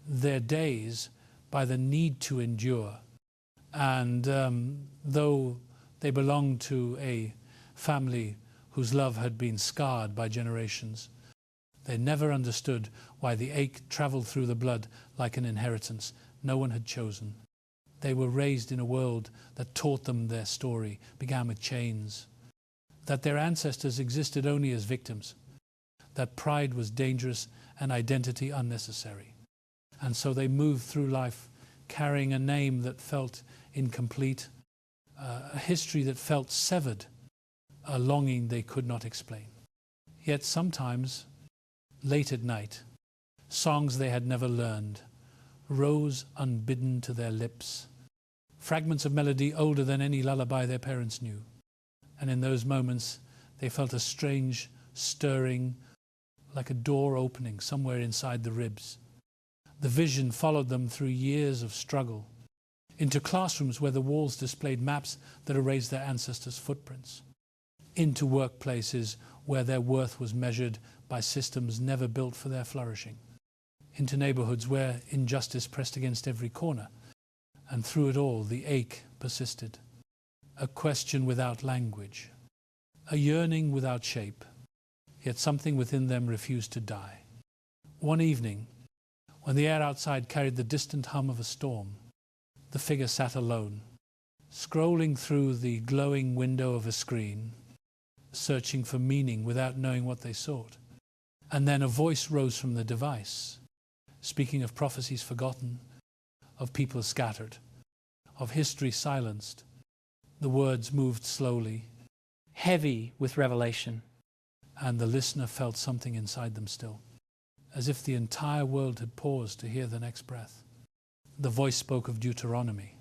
their days by the need to endure. And though they belonged to a family whose love had been scarred by generations, they never understood why the ache traveled through the blood like an inheritance no one had chosen. They were raised in a world that taught them their story began with chains, that their ancestors existed only as victims, that pride was dangerous and identity unnecessary. And so they moved through life carrying a name that felt incomplete, a history that felt severed, a longing they could not explain. Yet sometimes, late at night, songs they had never learned rose unbidden to their lips, fragments of melody older than any lullaby their parents knew. And in those moments, they felt a strange stirring, like a door opening somewhere inside the ribs. The vision followed them through years of struggle, into classrooms where the walls displayed maps that erased their ancestors' footprints, into workplaces where their worth was measured by systems never built for their flourishing, into neighborhoods where injustice pressed against every corner, and through it all the ache persisted, a question without language, a yearning without shape, yet something within them refused to die. One evening, when the air outside carried the distant hum of a storm, the figure sat alone, scrolling through the glowing window of a screen, searching for meaning without knowing what they sought. And then a voice rose from the device, speaking of prophecies forgotten, of people scattered, of history silenced. The words moved slowly, heavy with revelation. And the listener felt something inside them still, as if the entire world had paused to hear the next breath. The voice spoke of Deuteronomy,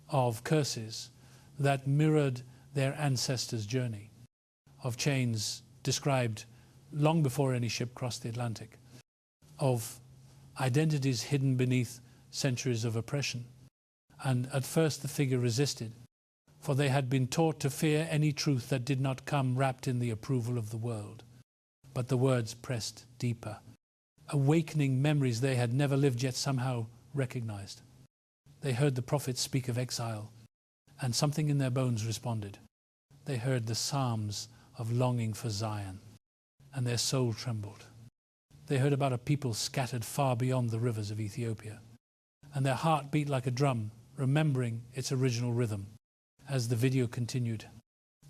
of curses that mirrored their ancestors' journey, of chains described long before any ship crossed the Atlantic, of identities hidden beneath centuries of oppression. And at first the figure resisted, for they had been taught to fear any truth that did not come wrapped in the approval of the world. But the words pressed deeper, awakening memories they had never lived yet somehow recognized. They heard the prophets speak of exile, and something in their bones responded. They heard the psalms of longing for Zion, and their soul trembled. They heard about a people scattered far beyond the rivers of Ethiopia, and their heart beat like a drum, remembering its original rhythm. As the video continued,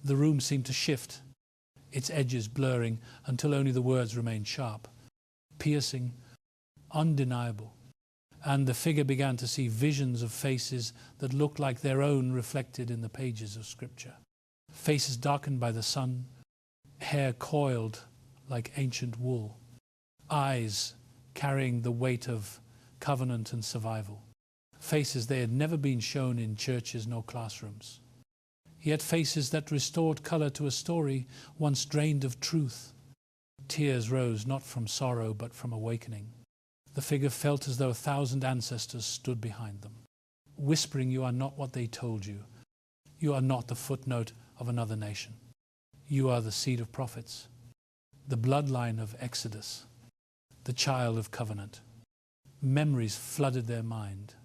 the room seemed to shift, its edges blurring until only the words remained sharp, piercing, undeniable. And the figure began to see visions of faces that looked like their own reflected in the pages of Scripture. Faces darkened by the sun, hair coiled like ancient wool, eyes carrying the weight of covenant and survival. Faces they had never been shown in churches nor classrooms. Yet faces that restored color to a story once drained of truth. Tears rose not from sorrow but from awakening. The figure felt as though 1,000 ancestors stood behind them, whispering, "You are not what they told you. You are not the footnote of another nation. You are the seed of prophets, the bloodline of Exodus, the child of covenant." Memories flooded their mind.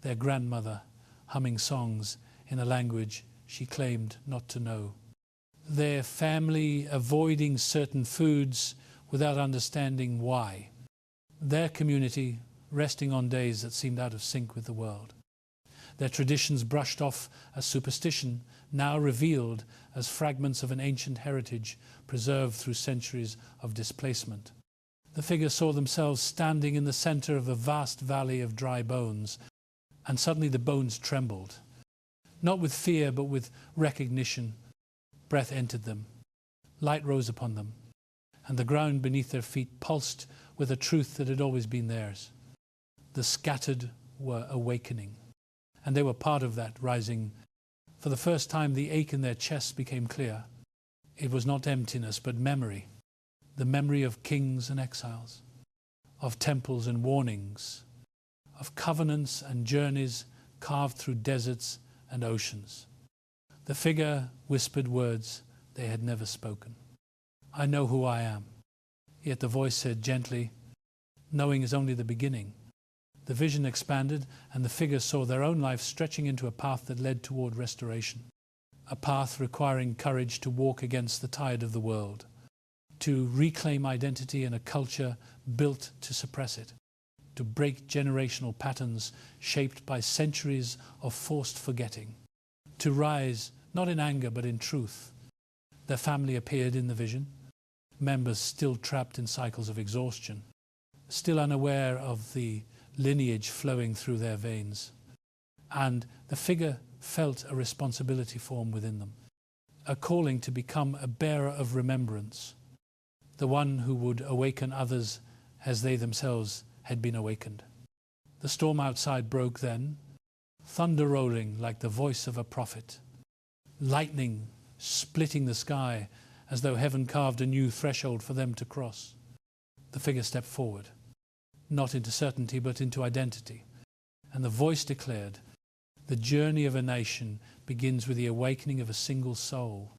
Their grandmother humming songs in a language she claimed not to know. Their family avoiding certain foods without understanding why. Their community resting on days that seemed out of sync with the world. Their traditions brushed off as superstition, now revealed as fragments of an ancient heritage preserved through centuries of displacement. The figure saw themselves standing in the center of a vast valley of dry bones, and suddenly the bones trembled. Not with fear, but with recognition. Breath entered them. Light rose upon them, and the ground beneath their feet pulsed with a truth that had always been theirs. The scattered were awakening, and they were part of that rising. For the first time, the ache in their chests became clear. It was not emptiness, but memory. The memory of kings and exiles, of temples and warnings, of covenants and journeys carved through deserts and oceans. The figure whispered words they had never spoken. "I know who I am." Yet the voice said gently, "Knowing is only the beginning." The vision expanded, and the figure saw their own life stretching into a path that led toward restoration. A path requiring courage to walk against the tide of the world, to reclaim identity in a culture built to suppress it, to break generational patterns shaped by centuries of forced forgetting, to rise not in anger but in truth. Their family appeared in the vision, members still trapped in cycles of exhaustion, still unaware of the lineage flowing through their veins. And the figure felt a responsibility form within them, a calling to become a bearer of remembrance, the one who would awaken others as they themselves had been awakened. The storm outside broke then, thunder rolling like the voice of a prophet, lightning splitting the sky as though heaven carved a new threshold for them to cross. The figure stepped forward, not into certainty but into identity, and the voice declared, "The journey of a nation begins with the awakening of a single soul,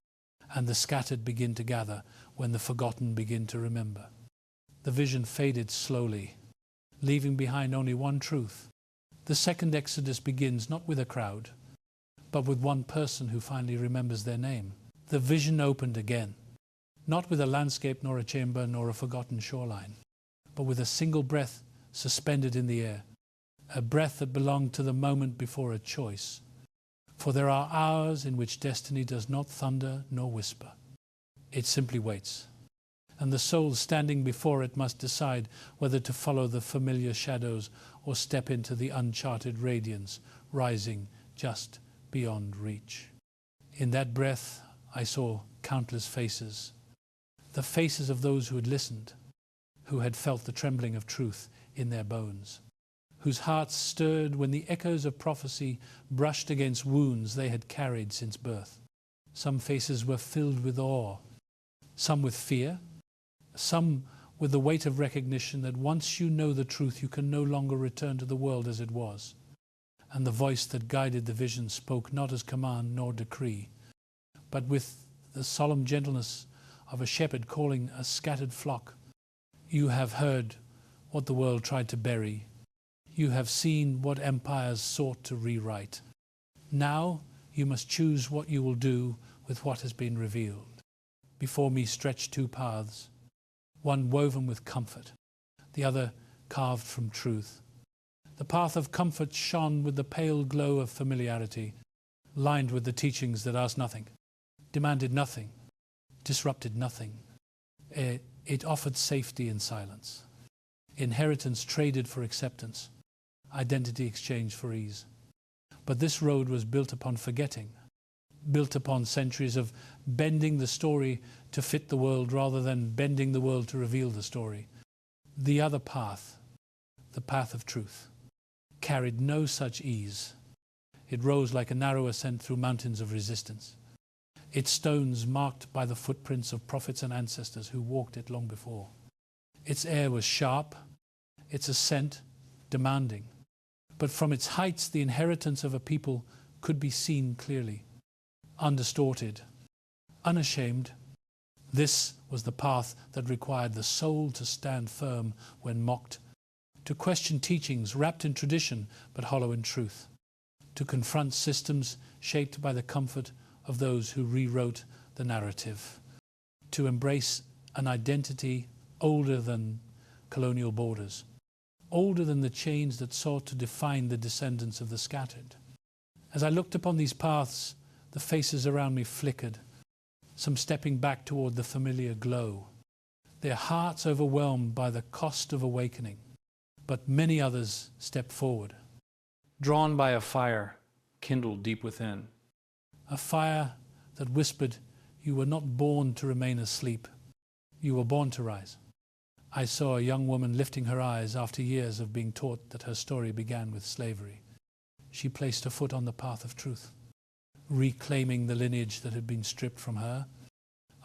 and the scattered begin to gather when the forgotten begin to remember." The vision faded slowly, leaving behind only one truth. The second Exodus begins not with a crowd, but with one person who finally remembers their name. The vision opened again, not with a landscape nor a chamber nor a forgotten shoreline, but with a single breath suspended in the air, a breath that belonged to the moment before a choice. For there are hours in which destiny does not thunder nor whisper. It simply waits, and the soul standing before it must decide whether to follow the familiar shadows or step into the uncharted radiance rising just beyond reach. In that breath, I saw countless faces, the faces of those who had listened, who had felt the trembling of truth in their bones, whose hearts stirred when the echoes of prophecy brushed against wounds they had carried since birth. Some faces were filled with awe, some with fear, some with the weight of recognition that once you know the truth, you can no longer return to the world as it was. And the voice that guided the vision spoke not as command nor decree, but with the solemn gentleness of a shepherd calling a scattered flock. You have heard what the world tried to bury. You have seen what empires sought to rewrite. Now you must choose what you will do with what has been revealed. Before me stretch two paths, one woven with comfort, the other carved from truth. The path of comfort shone with the pale glow of familiarity, lined with the teachings that asked nothing, demanded nothing, disrupted nothing. It offered safety in silence, inheritance traded for acceptance, identity exchanged for ease. But this road was built upon forgetting, built upon centuries of bending the story to fit the world rather than bending the world to reveal the story. The other path, the path of truth, carried no such ease. It rose like a narrow ascent through mountains of resistance, its stones marked by the footprints of prophets and ancestors who walked it long before. Its air was sharp, its ascent demanding, but from its heights the inheritance of a people could be seen clearly, undistorted, unashamed. This was the path that required the soul to stand firm when mocked, to question teachings wrapped in tradition but hollow in truth, to confront systems shaped by the comfort of those who rewrote the narrative, to embrace an identity older than colonial borders, older than the chains that sought to define the descendants of the scattered. As I looked upon these paths, the faces around me flickered, some stepping back toward the familiar glow, their hearts overwhelmed by the cost of awakening. But many others stepped forward, drawn by a fire kindled deep within. a fire that whispered, "You were not born to remain asleep. You were born to rise." I saw a young woman lifting her eyes after years of being taught that her story began with slavery. She placed her foot on the path of truth, reclaiming the lineage that had been stripped from her.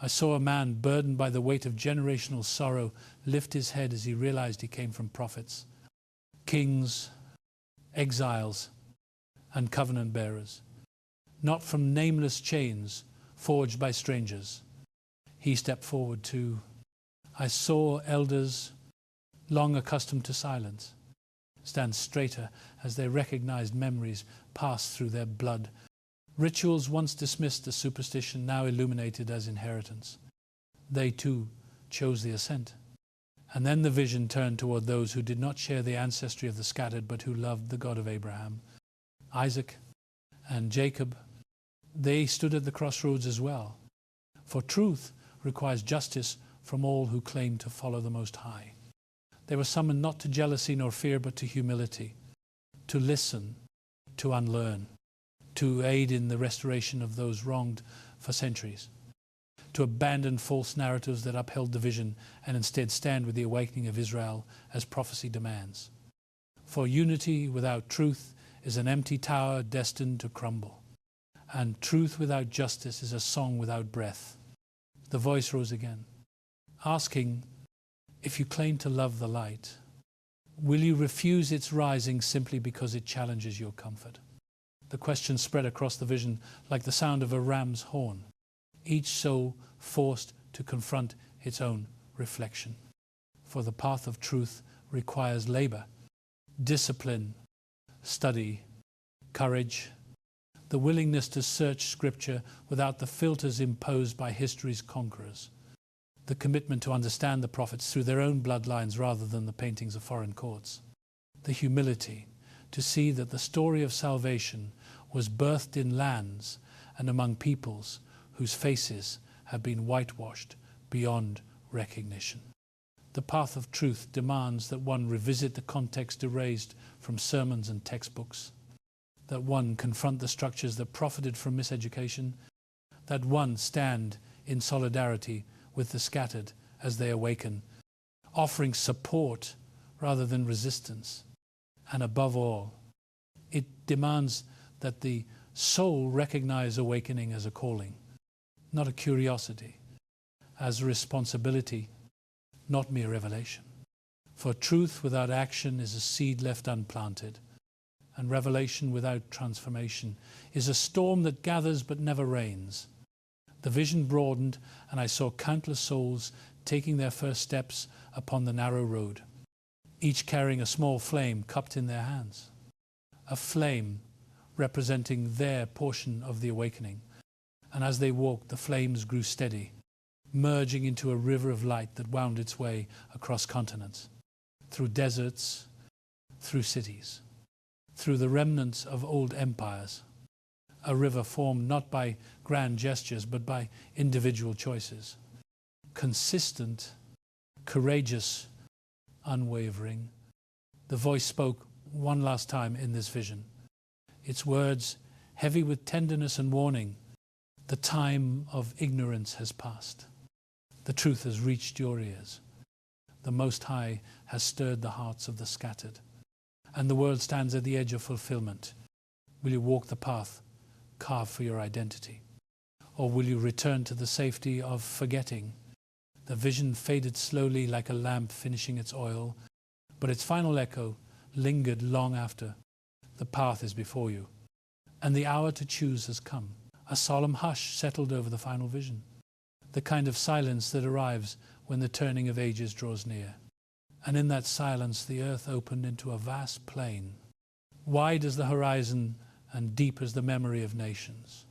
I saw a man burdened by the weight of generational sorrow lift his head as he realized he came from prophets, kings, exiles, and covenant bearers, not from nameless chains forged by strangers. He stepped forward too. I saw elders, long accustomed to silence, stand straighter as they recognized memories passed through their blood. Rituals once dismissed as superstition, now illuminated as inheritance. They too chose the ascent. And then the vision turned toward those who did not share the ancestry of the scattered, but who loved the God of Abraham, Isaac, and Jacob. They stood at the crossroads as well. For truth requires justice from all who claim to follow the Most High. They were summoned not to jealousy nor fear, but to humility, to listen, to unlearn, to aid in the restoration of those wronged for centuries, to abandon false narratives that upheld division and instead stand with the awakening of Israel as prophecy demands. For unity without truth is an empty tower destined to crumble, and truth without justice is a song without breath. The voice rose again, asking, if you claim to love the light, will you refuse its rising simply because it challenges your comfort? The question spread across the vision like the sound of a ram's horn, each soul forced to confront its own reflection. For the path of truth requires labor, discipline, study, courage, the willingness to search Scripture without the filters imposed by history's conquerors, the commitment to understand the prophets through their own bloodlines rather than the paintings of foreign courts, the humility to see that the story of salvation was birthed in lands and among peoples whose faces have been whitewashed beyond recognition. The path of truth demands that one revisit the context erased from sermons and textbooks, that one confront the structures that profited from miseducation, that one stand in solidarity with the scattered as they awaken, offering support rather than resistance. And above all, it demands that the soul recognize awakening as a calling, not a curiosity, as a responsibility not mere revelation. For truth without action is a seed left unplanted, and revelation without transformation is a storm that gathers but never rains. The vision broadened, and I saw countless souls taking their first steps upon the narrow road, each carrying a small flame cupped in their hands, a flame representing their portion of the awakening. And as they walked, the flames grew steady, merging into a river of light that wound its way across continents, through deserts, through cities, through the remnants of old empires, a river formed not by grand gestures but by individual choices, consistent, courageous, unwavering. The voice spoke one last time in this vision, its words heavy with tenderness and warning. The time of ignorance has passed. The truth has reached your ears. The Most High has stirred the hearts of the scattered, and the world stands at the edge of fulfillment. Will you walk the path carved for your identity? Or will you return to the safety of forgetting? The vision faded slowly like a lamp finishing its oil, but its final echo lingered long after. The path is before you, and the hour to choose has come. A solemn hush settled over the final vision, the kind of silence that arrives when the turning of ages draws near. And in that silence the earth opened into a vast plain, wide as the horizon and deep as the memory of nations.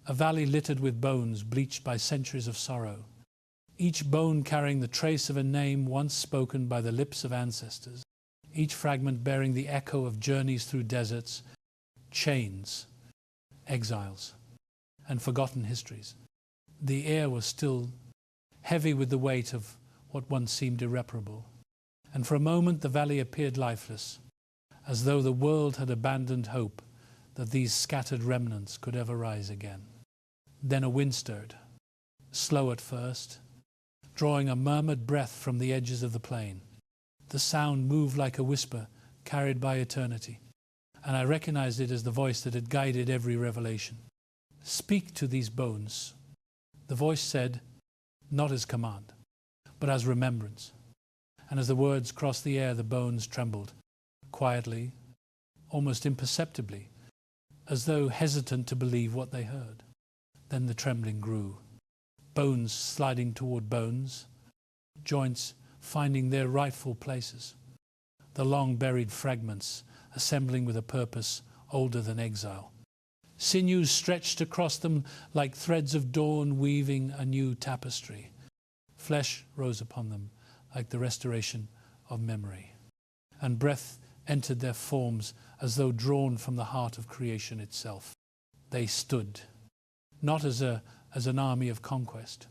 A valley littered with bones bleached by centuries of sorrow, each bone carrying the trace of a name once spoken by the lips of ancestors, each fragment bearing the echo of journeys through deserts, chains, exiles, and forgotten histories. The air was still heavy with the weight of what once seemed irreparable, and for a moment the valley appeared lifeless, as though the world had abandoned hope that these scattered remnants could ever rise again. Then a wind stirred, slow at first, drawing a murmured breath from the edges of the plain. The sound moved like a whisper carried by eternity, and I recognized it as the voice that had guided every revelation. Speak to these bones. The voice said, not as command, but as remembrance. And as the words crossed the air, the bones trembled, quietly, almost imperceptibly, as though hesitant to believe what they heard. Then the trembling grew, bones sliding toward bones, joints finding their rightful places, the long-buried fragments assembling with a purpose older than exile. Sinews stretched across them like threads of dawn weaving a new tapestry. Flesh rose upon them like the restoration of memory, and breath entered their forms as though drawn from the heart of creation itself. They stood, not as an army of conquest,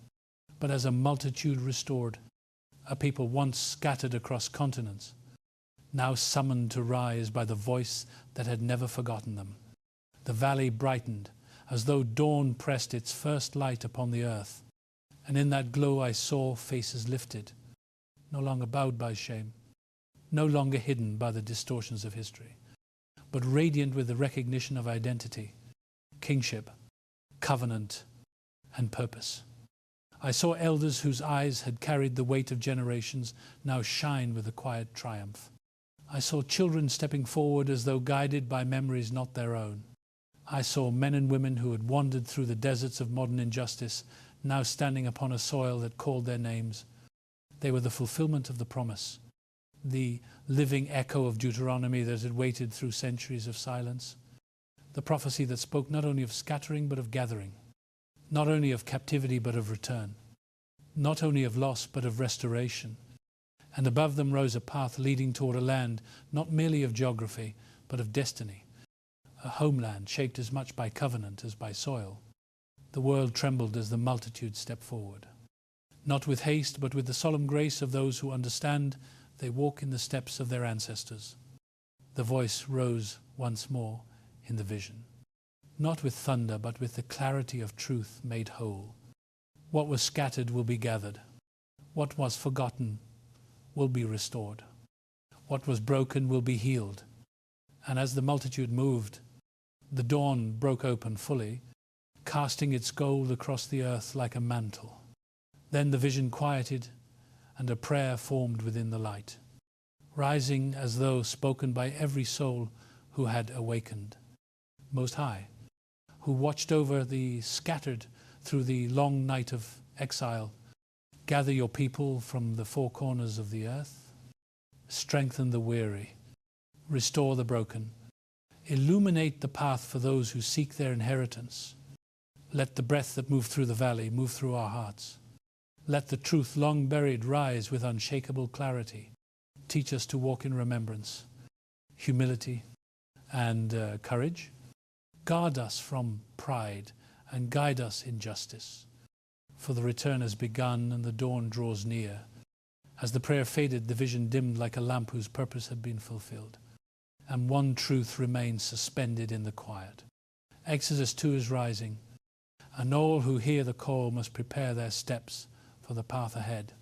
but as a multitude restored, a people once scattered across continents, now summoned to rise by the voice that had never forgotten them. The valley brightened as though dawn pressed its first light upon the earth, and in that glow I saw faces lifted, no longer bowed by shame, no longer hidden by the distortions of history, but radiant with the recognition of identity, kingship, covenant, and purpose. I saw elders whose eyes had carried the weight of generations now shine with a quiet triumph. I saw children stepping forward as though guided by memories not their own. I saw men and women who had wandered through the deserts of modern injustice, now standing upon a soil that called their names. They were the fulfillment of the promise, the living echo of Deuteronomy that had waited through centuries of silence, the prophecy that spoke not only of scattering but of gathering, not only of captivity but of return, not only of loss but of restoration. And above them rose a path leading toward a land not merely of geography but of destiny, a homeland shaped as much by covenant as by soil. The world trembled as the multitude stepped forward. Not with haste, but with the solemn grace of those who understand they walk in the steps of their ancestors. The voice rose once more in the vision, not with thunder, but with the clarity of truth made whole. What was scattered will be gathered. What was forgotten will be restored. What was broken will be healed. And as the multitude moved, the dawn broke open fully, casting its gold across the earth like a mantle. Then the vision quieted, and a prayer formed within the light, rising as though spoken by every soul who had awakened. Most High, who watched over the scattered through the long night of exile, gather your people from the four corners of the earth, strengthen the weary, restore the broken, illuminate the path for those who seek their inheritance. Let the breath that moved through the valley move through our hearts. Let the truth long buried rise with unshakable clarity. Teach us to walk in remembrance, humility, and courage. Guard us from pride and guide us in justice. For the return has begun and the dawn draws near. As the prayer faded, the vision dimmed like a lamp whose purpose had been fulfilled. And one truth remains suspended in the quiet. Exodus 2 is rising, and all who hear the call must prepare their steps for the path ahead.